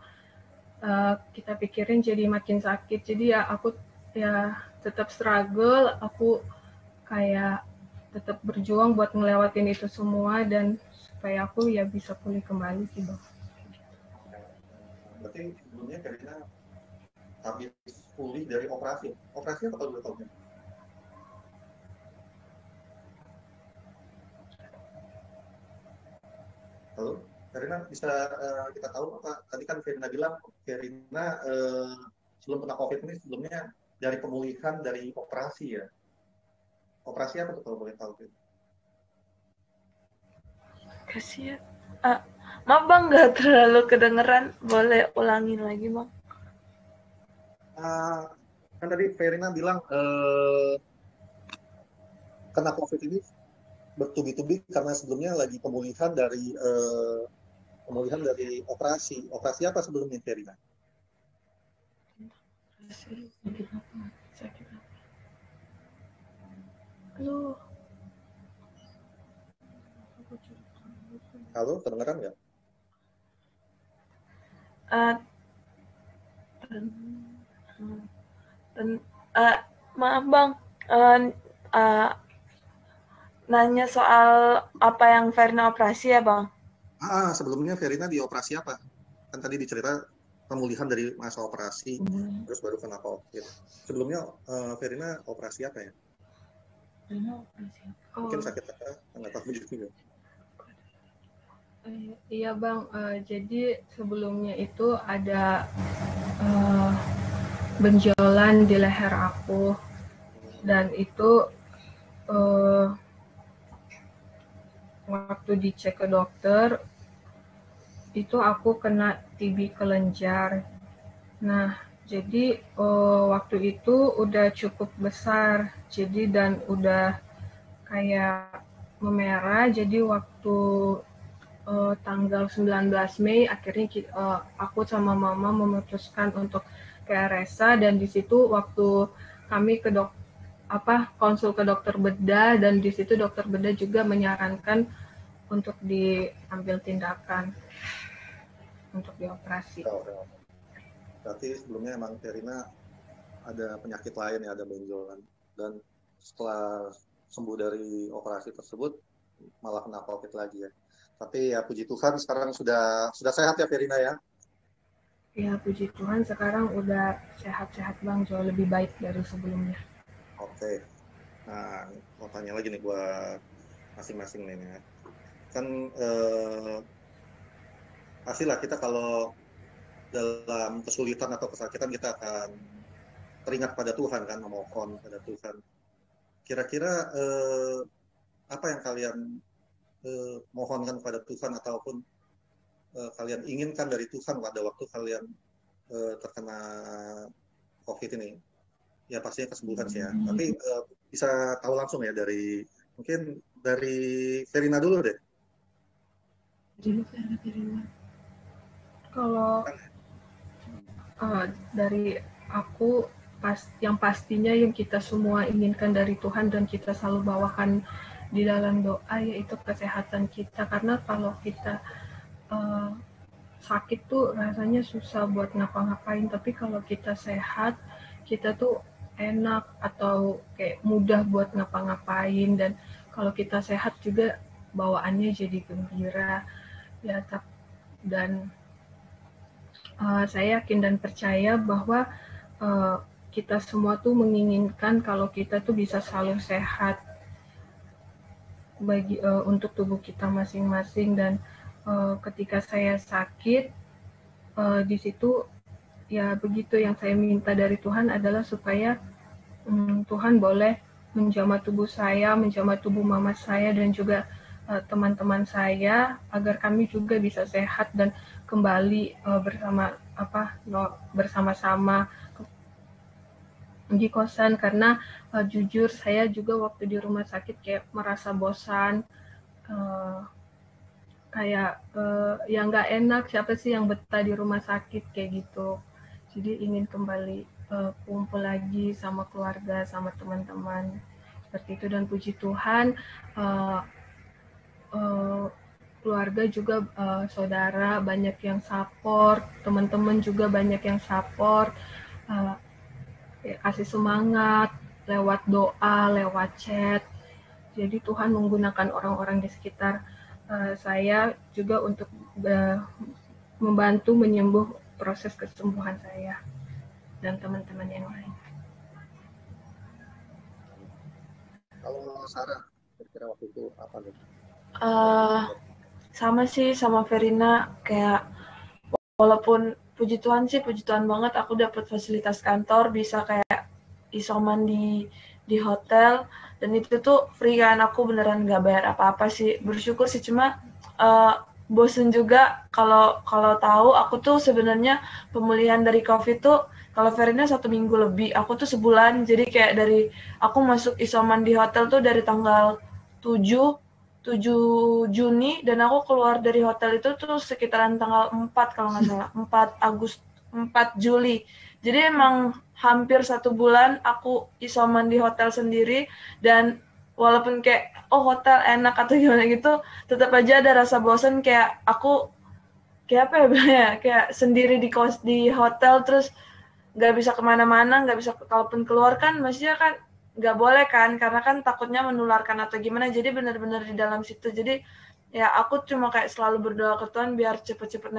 kita pikirin jadi makin sakit. Jadi ya aku ya tetap struggle, aku kayak tetap berjuang buat ngelewatin itu semua dan supaya aku ya bisa pulih kembali sih Bang. Berarti sebelumnya Verina habis pulih dari operasi. Operasi apa dulu tahunnya? Halo, Verina bisa kita tahu apa? Tadi kan Verina bilang Verina sebelum kena COVID ini sebelumnya dari pemulihan dari operasi ya. Operasi apa tuh kalau boleh tahu? Kasihan. Maaf Bang, nggak terlalu kedengeran. Boleh ulangin lagi Bang? Kan tadi Verina bilang kena COVID ini bertubi-tubi karena sebelumnya lagi pemulihan dari operasi. Operasi apa sebelumnya Verina? Sakit apa? Aduh. Halo, kedengeran nggak? Maaf Bang, nanya soal apa yang Verina operasi ya Bang? Sebelumnya Verina di operasi apa? Kan tadi dicerita pemulihan dari masa operasi, terus baru kena COVID. Sebelumnya Verina operasi apa ya? Mungkin sakit apa? Nggak tahu juga. Iya Bang, jadi sebelumnya itu ada benjolan di leher aku, dan itu waktu dicek ke dokter itu aku kena TB kelenjar. Nah, jadi waktu itu udah cukup besar, jadi dan udah kayak memerah. Jadi waktu tanggal 19 Mei akhirnya aku sama mama memutuskan untuk ke RSA, dan di situ waktu kami konsul ke dokter bedah, dan di situ dokter bedah juga menyarankan untuk diambil tindakan untuk dioperasi. Berarti sebelumnya emang Verina ada penyakit lain ya, ada benjolan, dan setelah sembuh dari operasi tersebut malah kena COVID lagi ya. Tapi ya puji Tuhan sekarang sudah sehat ya Verina ya. Ya, puji Tuhan sekarang udah sehat-sehat Bang, jauh lebih baik dari sebelumnya. Oke. Nah, mau tanya lagi nih buat masing-masing nih ya. Kan pastilah kita kalau dalam kesulitan atau kesakitan kita akan teringat pada Tuhan kan, memohon pada Tuhan. Kira-kira apa yang kalian mohonkan kepada Tuhan ataupun kalian inginkan dari Tuhan pada waktu kalian terkena COVID ini? Ya pastinya kesembuhan sih ya. Tapi bisa tahu langsung ya dari mungkin dari Verina dulu deh. Kalau dari aku yang pastinya yang kita semua inginkan dari Tuhan dan kita selalu bawakan di dalam doa yaitu kesehatan kita, karena kalau kita sakit tuh rasanya susah buat ngapa-ngapain, tapi kalau kita sehat kita tuh enak atau kayak mudah buat ngapa-ngapain, dan kalau kita sehat juga bawaannya jadi gembira ya. Dan saya yakin dan percaya bahwa kita semua tuh menginginkan kalau kita tuh bisa selalu sehat untuk tubuh kita masing-masing. Dan ketika saya sakit di situ ya begitu, yang saya minta dari Tuhan adalah supaya Tuhan boleh menjamah tubuh saya, menjamah tubuh mama saya dan juga teman-teman saya, agar kami juga bisa sehat dan kembali bersama-sama di kosan. Karena jujur saya juga waktu di rumah sakit kayak merasa bosan, kayak yang nggak enak, siapa sih yang betah di rumah sakit kayak gitu. Jadi ingin kembali kumpul lagi sama keluarga, sama teman-teman seperti itu. Dan puji Tuhan keluarga juga saudara banyak yang support, teman-teman juga banyak yang support, kasih semangat lewat doa, lewat chat. Jadi Tuhan menggunakan orang-orang di sekitar saya juga untuk membantu menyembuh proses kesembuhan saya dan teman-teman yang lain. Kalau Sarah, kira-kira waktu itu apa nih? Sama sih sama Verina, kayak walaupun puji Tuhan banget aku dapat fasilitas kantor, bisa kayak isoman di hotel, dan itu tuh free kan, aku beneran nggak bayar apa-apa sih, bersyukur sih. Cuma bosen juga kalau tahu aku tuh sebenarnya pemulihan dari COVID tuh, kalau Verina 1 minggu lebih, aku tuh sebulan. Jadi kayak dari aku masuk isoman di hotel tuh dari tanggal 7 Juni, dan aku keluar dari hotel itu tuh sekitaran tanggal 4 kalau nggak salah, 4 Juli. Jadi emang hampir 1 bulan aku isoman di hotel sendiri, dan walaupun kayak hotel enak atau gimana gitu, tetap aja ada rasa bosan, kayak aku kayak apa ya, kayak sendiri di hotel, terus nggak bisa kemana-mana, nggak bisa, kalaupun keluar kan maksudnya kan nggak boleh kan, karena kan takutnya menularkan atau gimana. Jadi benar-benar di dalam situ. Jadi ya aku cuma kayak selalu berdoa ke Tuhan biar cepet-cepet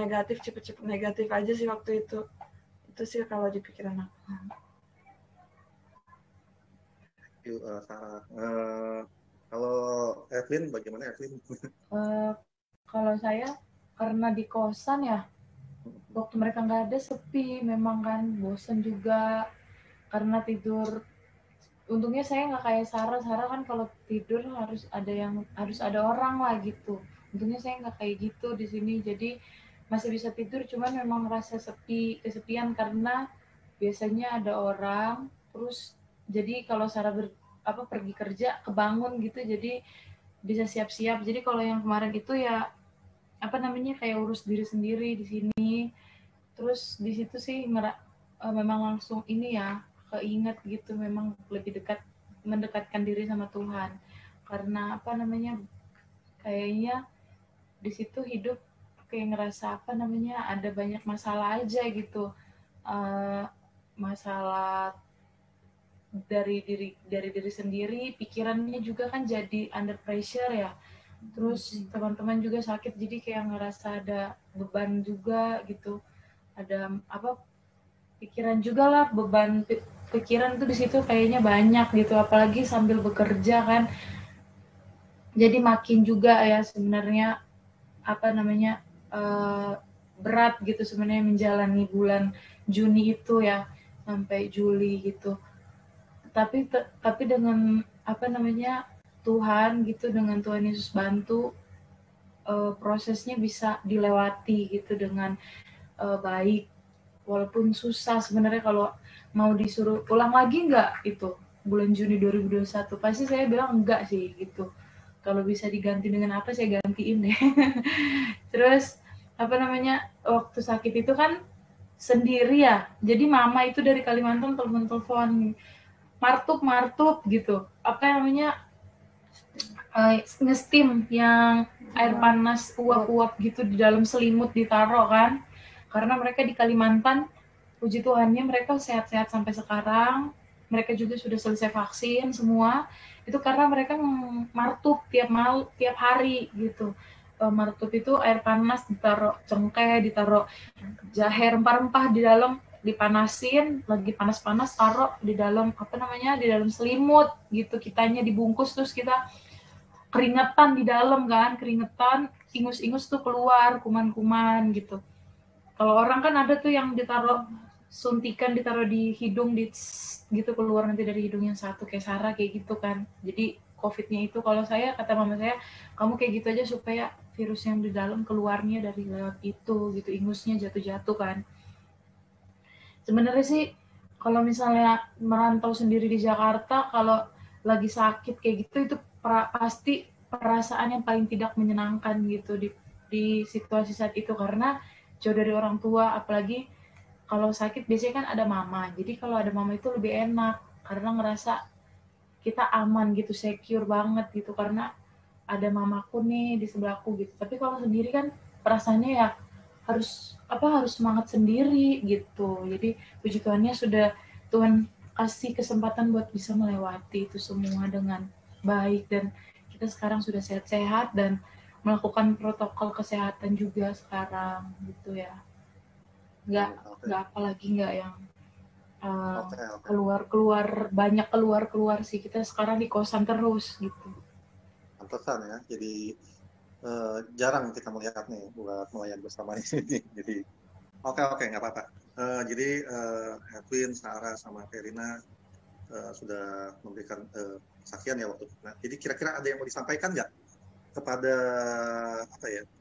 negatif aja sih waktu itu. Itu sih kalau di pikiran aku. Sarah. Kalau Evelyn, bagaimana Evelyn? Kalau saya karena di kosan ya, waktu mereka nggak ada sepi, memang kan bosen juga karena tidur. Untungnya saya nggak kayak Sarah kan kalau tidur harus ada orang lah gitu. Untungnya saya nggak kayak gitu di sini, jadi masih bisa tidur, cuman memang merasa kesepian karena biasanya ada orang. Terus jadi kalau Sarah pergi kerja kebangun gitu, jadi bisa siap-siap. Jadi kalau yang kemarin itu ya kayak urus diri sendiri di sini. Terus di situ sih memang langsung ini ya, keinget gitu, memang lebih mendekatkan diri sama Tuhan. Karena kayaknya di situ hidup kayak ngerasa ada banyak masalah aja gitu. Masalah dari diri sendiri, pikirannya juga kan jadi under pressure ya. Terus teman-teman juga sakit, jadi kayak ngerasa ada beban juga gitu, ada apa, pikiran juga lah, beban pikiran tuh di situ kayaknya banyak gitu, apalagi sambil bekerja kan, jadi makin juga ya sebenarnya apa namanya, berat gitu sebenarnya menjalani bulan Juni itu ya sampai Juli gitu. Tapi dengan apa namanya, Tuhan gitu, dengan Tuhan Yesus bantu, prosesnya bisa dilewati gitu dengan baik, walaupun susah sebenarnya. Kalau mau disuruh ulang lagi nggak itu bulan Juni 2021, pasti saya bilang enggak sih gitu. Kalau bisa diganti dengan apa, saya gantiin deh. Terus apa namanya, waktu sakit itu kan sendiri ya, jadi mama itu dari Kalimantan telepon martup gitu, apa namanya, ngestim yang air panas uap-uap gitu di dalam selimut ditaruh kan, karena mereka di Kalimantan puji Tuhannya mereka sehat-sehat sampai sekarang, mereka juga sudah selesai vaksin semua, itu karena mereka martup tiap hari gitu. Martup itu air panas, ditaruh cengkeh, ditaruh jahe, rempah-rempah di dalam, dipanasin, lagi panas-panas taruh di dalam apa namanya, di dalam selimut gitu, kitanya dibungkus, terus kita keringetan di dalam kan, keringetan, ingus-ingus tuh keluar kuman-kuman gitu. Kalau orang kan ada tuh yang ditaruh suntikan, ditaruh di hidung, gitu keluar nanti dari hidung yang satu, kayak Sarah kayak gitu kan. Jadi COVID-nya itu, kalau saya, kata mama saya, kamu kayak gitu aja supaya virus yang di dalam keluarnya dari lewat itu gitu, ingusnya jatuh-jatuh kan. Sebenarnya sih kalau misalnya merantau sendiri di Jakarta, kalau lagi sakit kayak gitu, itu pasti perasaan yang paling tidak menyenangkan gitu di situasi saat itu, karena jauh dari orang tua. Apalagi kalau sakit biasanya kan ada mama, jadi kalau ada mama itu lebih enak karena ngerasa kita aman gitu, secure banget gitu, karena ada mamaku nih di sebelahku gitu. Tapi kalau sendiri kan perasaannya ya harus semangat sendiri gitu. Jadi puji Tuhannya sudah Tuhan kasih kesempatan buat bisa melewati itu semua dengan baik, dan kita sekarang sudah sehat-sehat dan melakukan protokol kesehatan juga sekarang gitu ya. Nggak apalagi nggak yang keluar keluar sih, kita sekarang di kosan terus gitu. Pantesan ya, jadi jarang kita melihat nih buat melayani bersama ini. Jadi oke nggak apa-apa. Jadi Edwin, Sarah, sama Verina sudah memberikan kesaksian ya waktu itu. Nah, jadi kira-kira ada yang mau disampaikan nggak kepada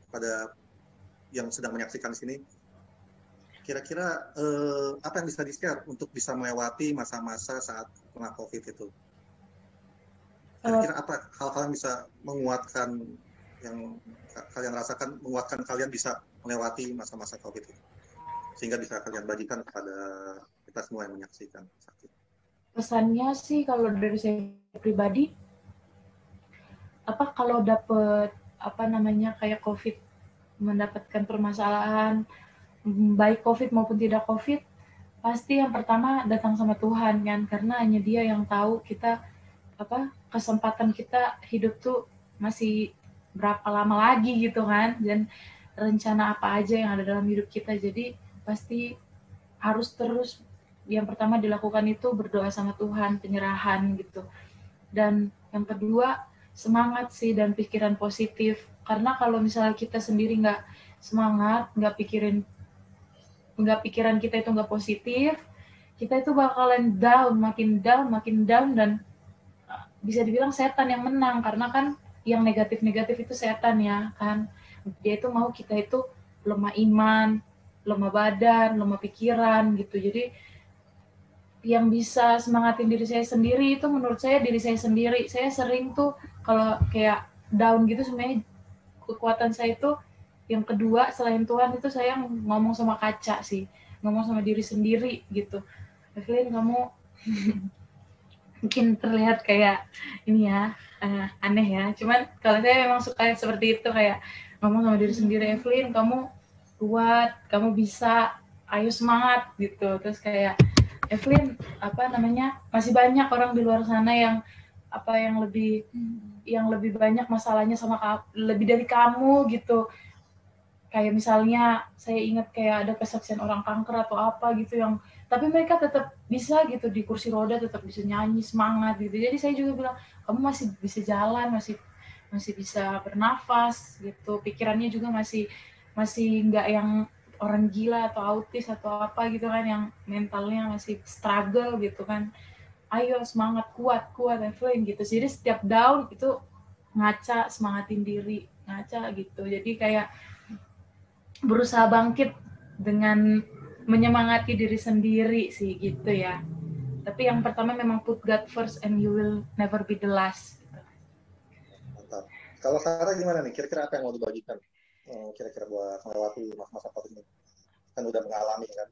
kepada yang sedang menyaksikan di sini? Kira-kira apa yang bisa di-share untuk bisa melewati masa-masa saat kena COVID itu? Kira-kira apa hal-hal yang bisa menguatkan, yang kalian rasakan, menguatkan kalian bisa melewati masa-masa COVID itu, sehingga bisa kalian bagikan kepada kita semua yang menyaksikan sakit? Pesannya sih kalau dari saya pribadi, kalau dapet kayak COVID, mendapatkan permasalahan baik COVID maupun tidak COVID, pasti yang pertama datang sama Tuhan kan, karena hanya Dia yang tahu kita kesempatan kita hidup tuh masih berapa lama lagi gitu kan, dan rencana apa aja yang ada dalam hidup kita. Jadi pasti harus terus yang pertama dilakukan itu berdoa sama Tuhan, penyerahan gitu. Dan yang kedua, semangat sih dan pikiran positif, karena kalau misalnya kita sendiri nggak semangat, nggak pikiran kita itu nggak positif, kita itu bakalan makin down, dan bisa dibilang setan yang menang, karena kan yang negatif-negatif itu setan ya kan. Dia itu mau kita itu lemah iman, lemah badan, lemah pikiran gitu. Jadi yang bisa semangatin diri saya sendiri itu menurut saya diri saya sendiri. Saya sering tuh kalau kayak down gitu, sebenarnya kekuatan saya itu yang kedua selain Tuhan itu saya ngomong sama kaca sih, ngomong sama diri sendiri gitu. Evelyn, kamu mungkin terlihat kayak ini ya, aneh ya, cuman kalau saya memang suka seperti itu, kayak ngomong sama diri sendiri, Evelyn kamu kuat, kamu bisa, ayo semangat gitu. Terus kayak Evelyn, apa namanya, masih banyak orang di luar sana yang lebih banyak masalahnya lebih dari kamu gitu. Kayak misalnya saya ingat kayak ada kesaksian orang kanker atau apa gitu yang tapi mereka tetap bisa gitu di kursi roda, tetap bisa nyanyi semangat gitu. Jadi saya juga bilang kamu masih bisa jalan, masih bisa bernafas gitu, pikirannya juga masih nggak yang orang gila atau autis atau apa gitu kan, yang mentalnya masih struggle gitu kan. Ayo semangat, kuat Evelyn gitu. Jadi setiap down itu ngaca, semangatin diri, ngaca gitu. Jadi kayak berusaha bangkit dengan menyemangati diri sendiri sih gitu ya. Tapi yang pertama memang put God first and you will never be the last. Mantap. Kalau Sarah gimana nih? Kira-kira apa yang mau dibagikan? Kira-kira buat melewati masa-masa COVID ini? Kan udah mengalami kan?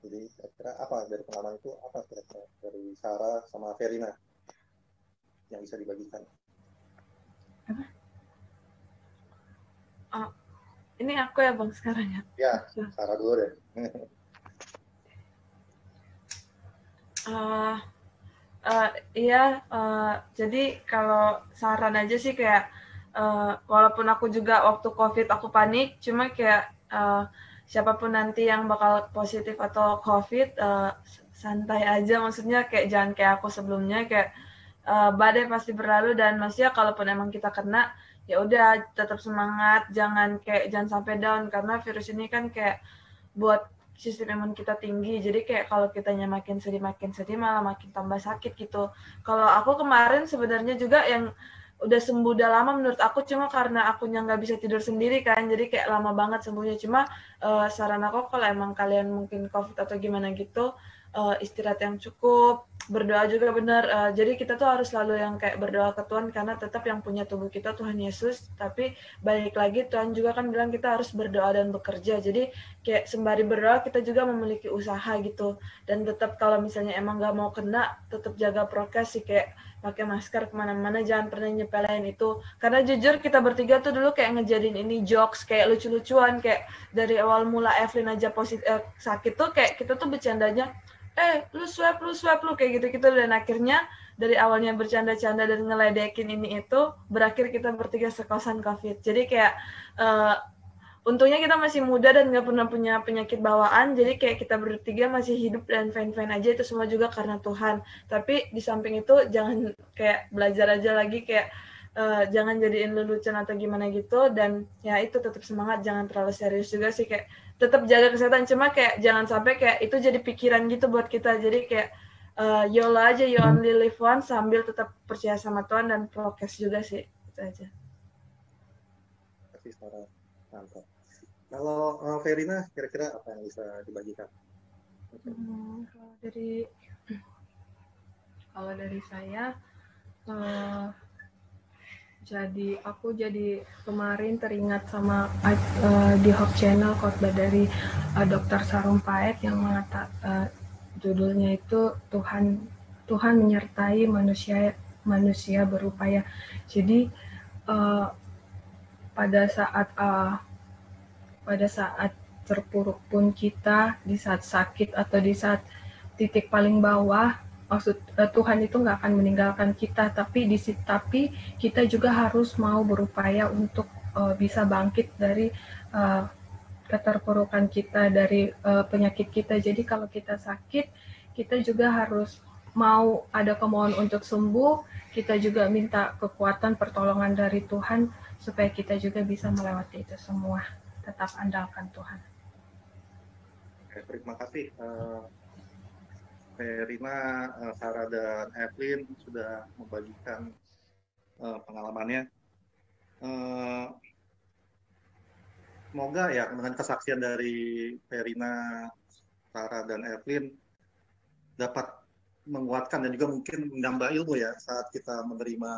Jadi kira-kira apa dari pengalaman itu, apa kira-kira dari Sarah sama Verina yang bisa dibagikan? Ini aku ya Bang sekarang ya? Ya, Sarah dulu deh. Iya, jadi kalau saran aja sih kayak walaupun aku juga waktu COVID aku panik, cuma kayak siapapun nanti yang bakal positif atau COVID, santai aja, maksudnya kayak jangan kayak aku sebelumnya, kayak badai pasti berlalu, dan maksudnya kalaupun emang kita kena, ya udah tetap semangat, jangan sampai down, karena virus ini kan kayak buat sistem imun kita tinggi, jadi kayak kalau kitanya makin sedih malah makin tambah sakit gitu. Kalau aku kemarin sebenarnya juga yang udah sembuh udah lama menurut aku, cuma karena akunya nggak bisa tidur sendiri kan, jadi kayak lama banget sembuhnya. Cuma saran aku kalau emang kalian mungkin COVID atau gimana gitu, istirahat yang cukup, berdoa juga benar. Jadi kita tuh harus selalu yang kayak berdoa ke Tuhan, karena tetap yang punya tubuh kita Tuhan Yesus. Tapi balik lagi Tuhan juga kan bilang kita harus berdoa dan bekerja. Jadi kayak sembari berdoa kita juga memiliki usaha gitu. Dan tetap kalau misalnya emang nggak mau kena, tetap jaga prokes sih, kayak pakai masker kemana-mana, jangan pernah nyepelein itu. Karena jujur kita bertiga tuh dulu kayak ngejadiin ini jokes, kayak lucu-lucuan, kayak dari awal mula Evelyn aja sakit tuh kayak kita tuh bercandanya, lu swab lu kayak gitu-gitu, dan akhirnya dari awalnya bercanda-canda dan ngeledekin ini itu, berakhir kita bertiga sekosan COVID. Jadi kayak untungnya kita masih muda dan nggak pernah punya penyakit bawaan, jadi kayak kita bertiga masih hidup dan fine-fine aja, itu semua juga karena Tuhan. Tapi di samping itu jangan kayak belajar aja lagi, kayak jangan jadiin lelucon atau gimana gitu, dan ya itu tetap semangat, jangan terlalu serius juga sih, kayak tetap jaga kesehatan, cuma kayak jangan sampai kayak itu jadi pikiran gitu buat kita. Jadi kayak YOLO aja, you only live once, sambil tetap percaya sama Tuhan dan prokes juga sih, itu aja. Kasih Sarah, mantap. Kalau Verina, kira-kira apa yang bisa dibagikan? Kalau dari saya, jadi aku kemarin teringat sama di Hope Channel khotbah dari Dr. Sarumpait yang mengatakan judulnya itu Tuhan menyertai manusia berupaya. Jadi pada saat terpuruk pun kita, di saat sakit atau di saat titik paling bawah, Tuhan itu nggak akan meninggalkan kita, tapi kita juga harus mau berupaya untuk bisa bangkit dari keterpurukan kita, dari penyakit kita. Jadi kalau kita sakit, kita juga harus mau ada kemauan untuk sembuh, kita juga minta kekuatan pertolongan dari Tuhan supaya kita juga bisa melewati itu semua. Tetap andalkan Tuhan. Terima kasih Verina, Sarah, dan Evelyn sudah membagikan pengalamannya. Semoga ya dengan kesaksian dari Verina, Sarah, dan Evelyn dapat menguatkan dan juga mungkin menambah ilmu ya saat kita menerima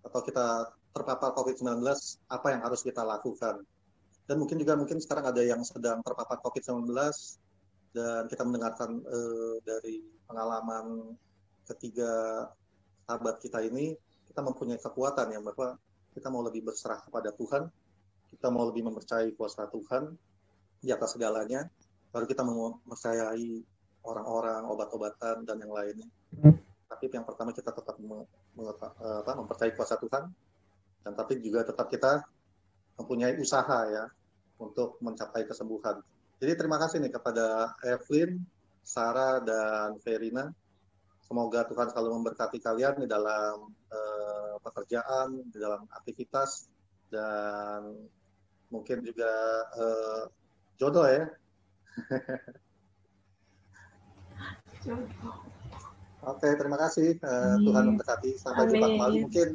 atau kita terpapar COVID-19, apa yang harus kita lakukan. Dan mungkin sekarang ada yang sedang terpapar COVID-19 dan kita mendengarkan dari pengalaman ketiga sahabat kita ini, kita mempunyai kekuatan yang bahwa kita mau lebih berserah kepada Tuhan, kita mau lebih mempercayai kuasa Tuhan di atas segalanya, baru kita mau mempercayai orang-orang, obat-obatan dan yang lainnya. Tapi yang pertama kita tetap mempercayai kuasa Tuhan, dan tapi juga tetap kita mempunyai usaha ya untuk mencapai kesembuhan. Jadi terima kasih nih kepada Evelyn, Sarah, dan Verina. Semoga Tuhan selalu memberkati kalian di dalam pekerjaan, di dalam aktivitas, dan mungkin juga jodoh ya. Oke, terima kasih. Tuhan memberkati. Sampai jumpa kembali. Mungkin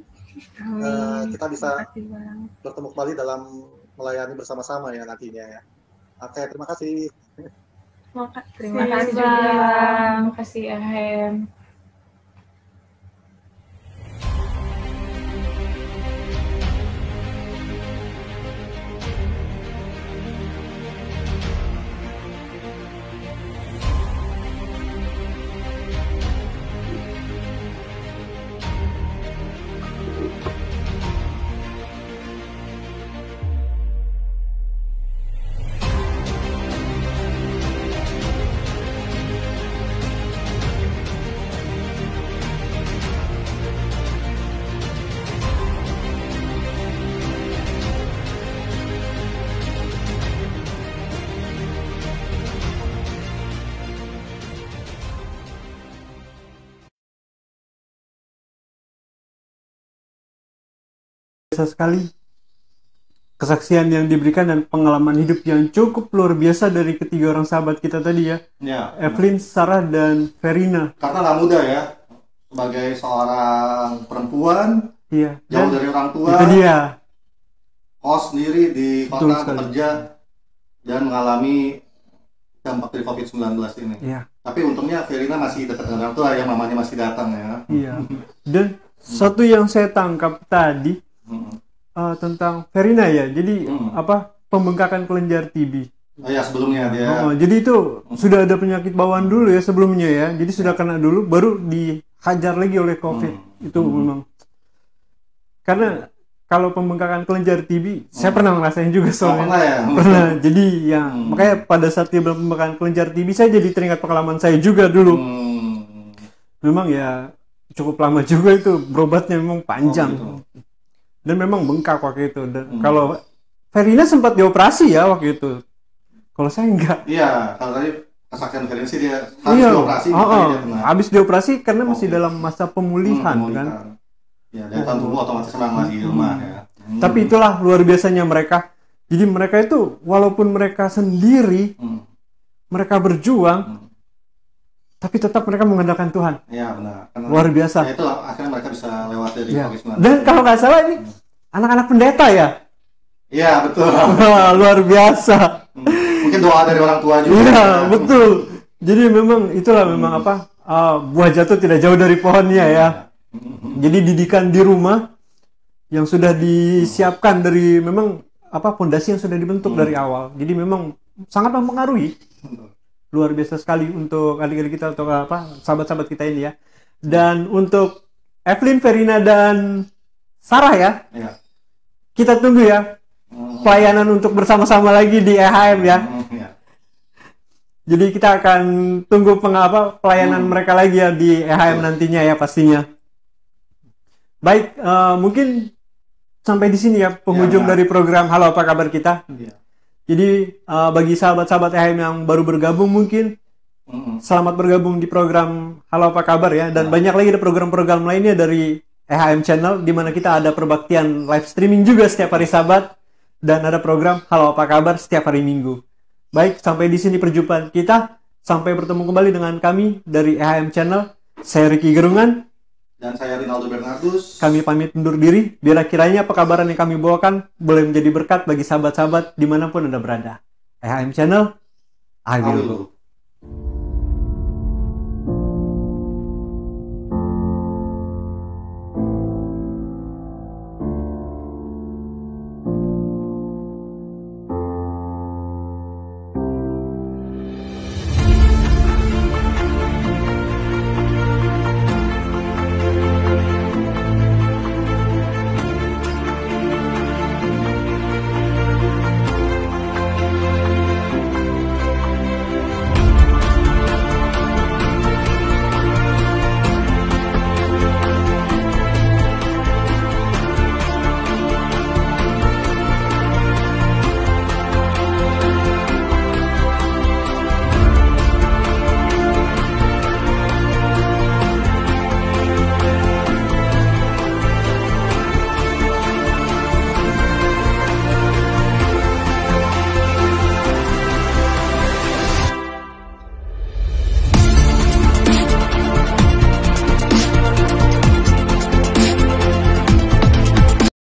kita bisa bertemu kembali dalam melayani bersama-sama ya nantinya ya. Oke, terima kasih. Terima kasih Bang. Terima kasih Ahem. Biasa sekali kesaksian yang diberikan dan pengalaman hidup yang cukup luar biasa dari ketiga orang sahabat kita tadi ya. Ya, Evelyn, Sarah, dan Verina. karena nggak mudah ya sebagai seorang perempuan Iya. jauh Dan dari orang tua, itu dia. kos sendiri di Betul kota sekali. bekerja dan mengalami dampak dari COVID-19 ini. Iya. Tapi untungnya Verina masih dekat dengan orang tua ya, mamanya masih datang ya. Iya. Dan satu yang saya tangkap tadi tentang Verina ya. Jadi pembengkakan kelenjar TB. Oh ya, sebelumnya dia. Jadi itu sudah ada penyakit bawaan dulu ya sebelumnya ya. Jadi sudah kena dulu baru dihajar lagi oleh COVID. Itu memang. Karena kalau pembengkakan kelenjar TB, saya pernah ngerasain juga soalnya. Pernah ya? Pernah. Jadi ya makanya pada saat dia pembengkakan kelenjar TB saya jadi teringat pengalaman saya juga dulu. Memang ya cukup lama juga itu, berobatnya memang panjang. Oh, gitu. Dan memang bengkak waktu itu. Dan kalau Verina sempat dioperasi ya waktu itu. Kalau saya enggak. Iya, kalau tadi kesaksian Verina sih dia habis dioperasi, makanya dia kena. Habis dioperasi karena masih dalam masa pemulihan kan. Ya, dari tahun dulu otomatis memang masih di rumah ya. Tapi itulah luar biasanya mereka. Jadi mereka itu walaupun mereka sendiri, mereka berjuang, tapi tetap mereka mengandalkan Tuhan. Iya benar. Karena Luar biasa. Ya itulah akhirnya mereka bisa lewat dari Ya. COVID-19. Dan kalau nggak salah ini anak-anak pendeta ya. Iya betul. Wah, luar biasa. Mungkin doa dari orang tua juga. Iya betul. Jadi memang itulah memang buah jatuh tidak jauh dari pohonnya ya. Jadi didikan di rumah yang sudah disiapkan dari memang pondasi yang sudah dibentuk dari awal. Jadi memang sangat mempengaruhi. Luar biasa sekali untuk adik-adik kita atau sahabat-sahabat kita ini ya. Dan untuk Evelyn, Verina, dan Sarah ya, kita tunggu ya pelayanan untuk bersama-sama lagi di EHM ya. Jadi kita akan tunggu pelayanan mereka lagi ya di EHM nantinya ya pastinya. Baik, mungkin sampai di sini ya penghujung dari program Halo Apa Kabar kita. Jadi bagi sahabat-sahabat EHM yang baru bergabung mungkin selamat bergabung di program Halo Apa Kabar ya. Dan banyak lagi ada program-program lainnya dari EHM Channel di mana kita ada perbaktian live streaming juga setiap hari Sabat dan ada program Halo Apa Kabar setiap hari Minggu. Baik, sampai di sini perjumpaan kita. Sampai bertemu kembali dengan kami dari EHM Channel. Saya Ricky Gerungan. Dan saya Rinaldo Bernardus. Kami pamit undur diri. Biar kiranya pekabaran yang kami bawakan boleh menjadi berkat bagi sahabat-sahabat dimanapun Anda berada. EHM Channel, I will go.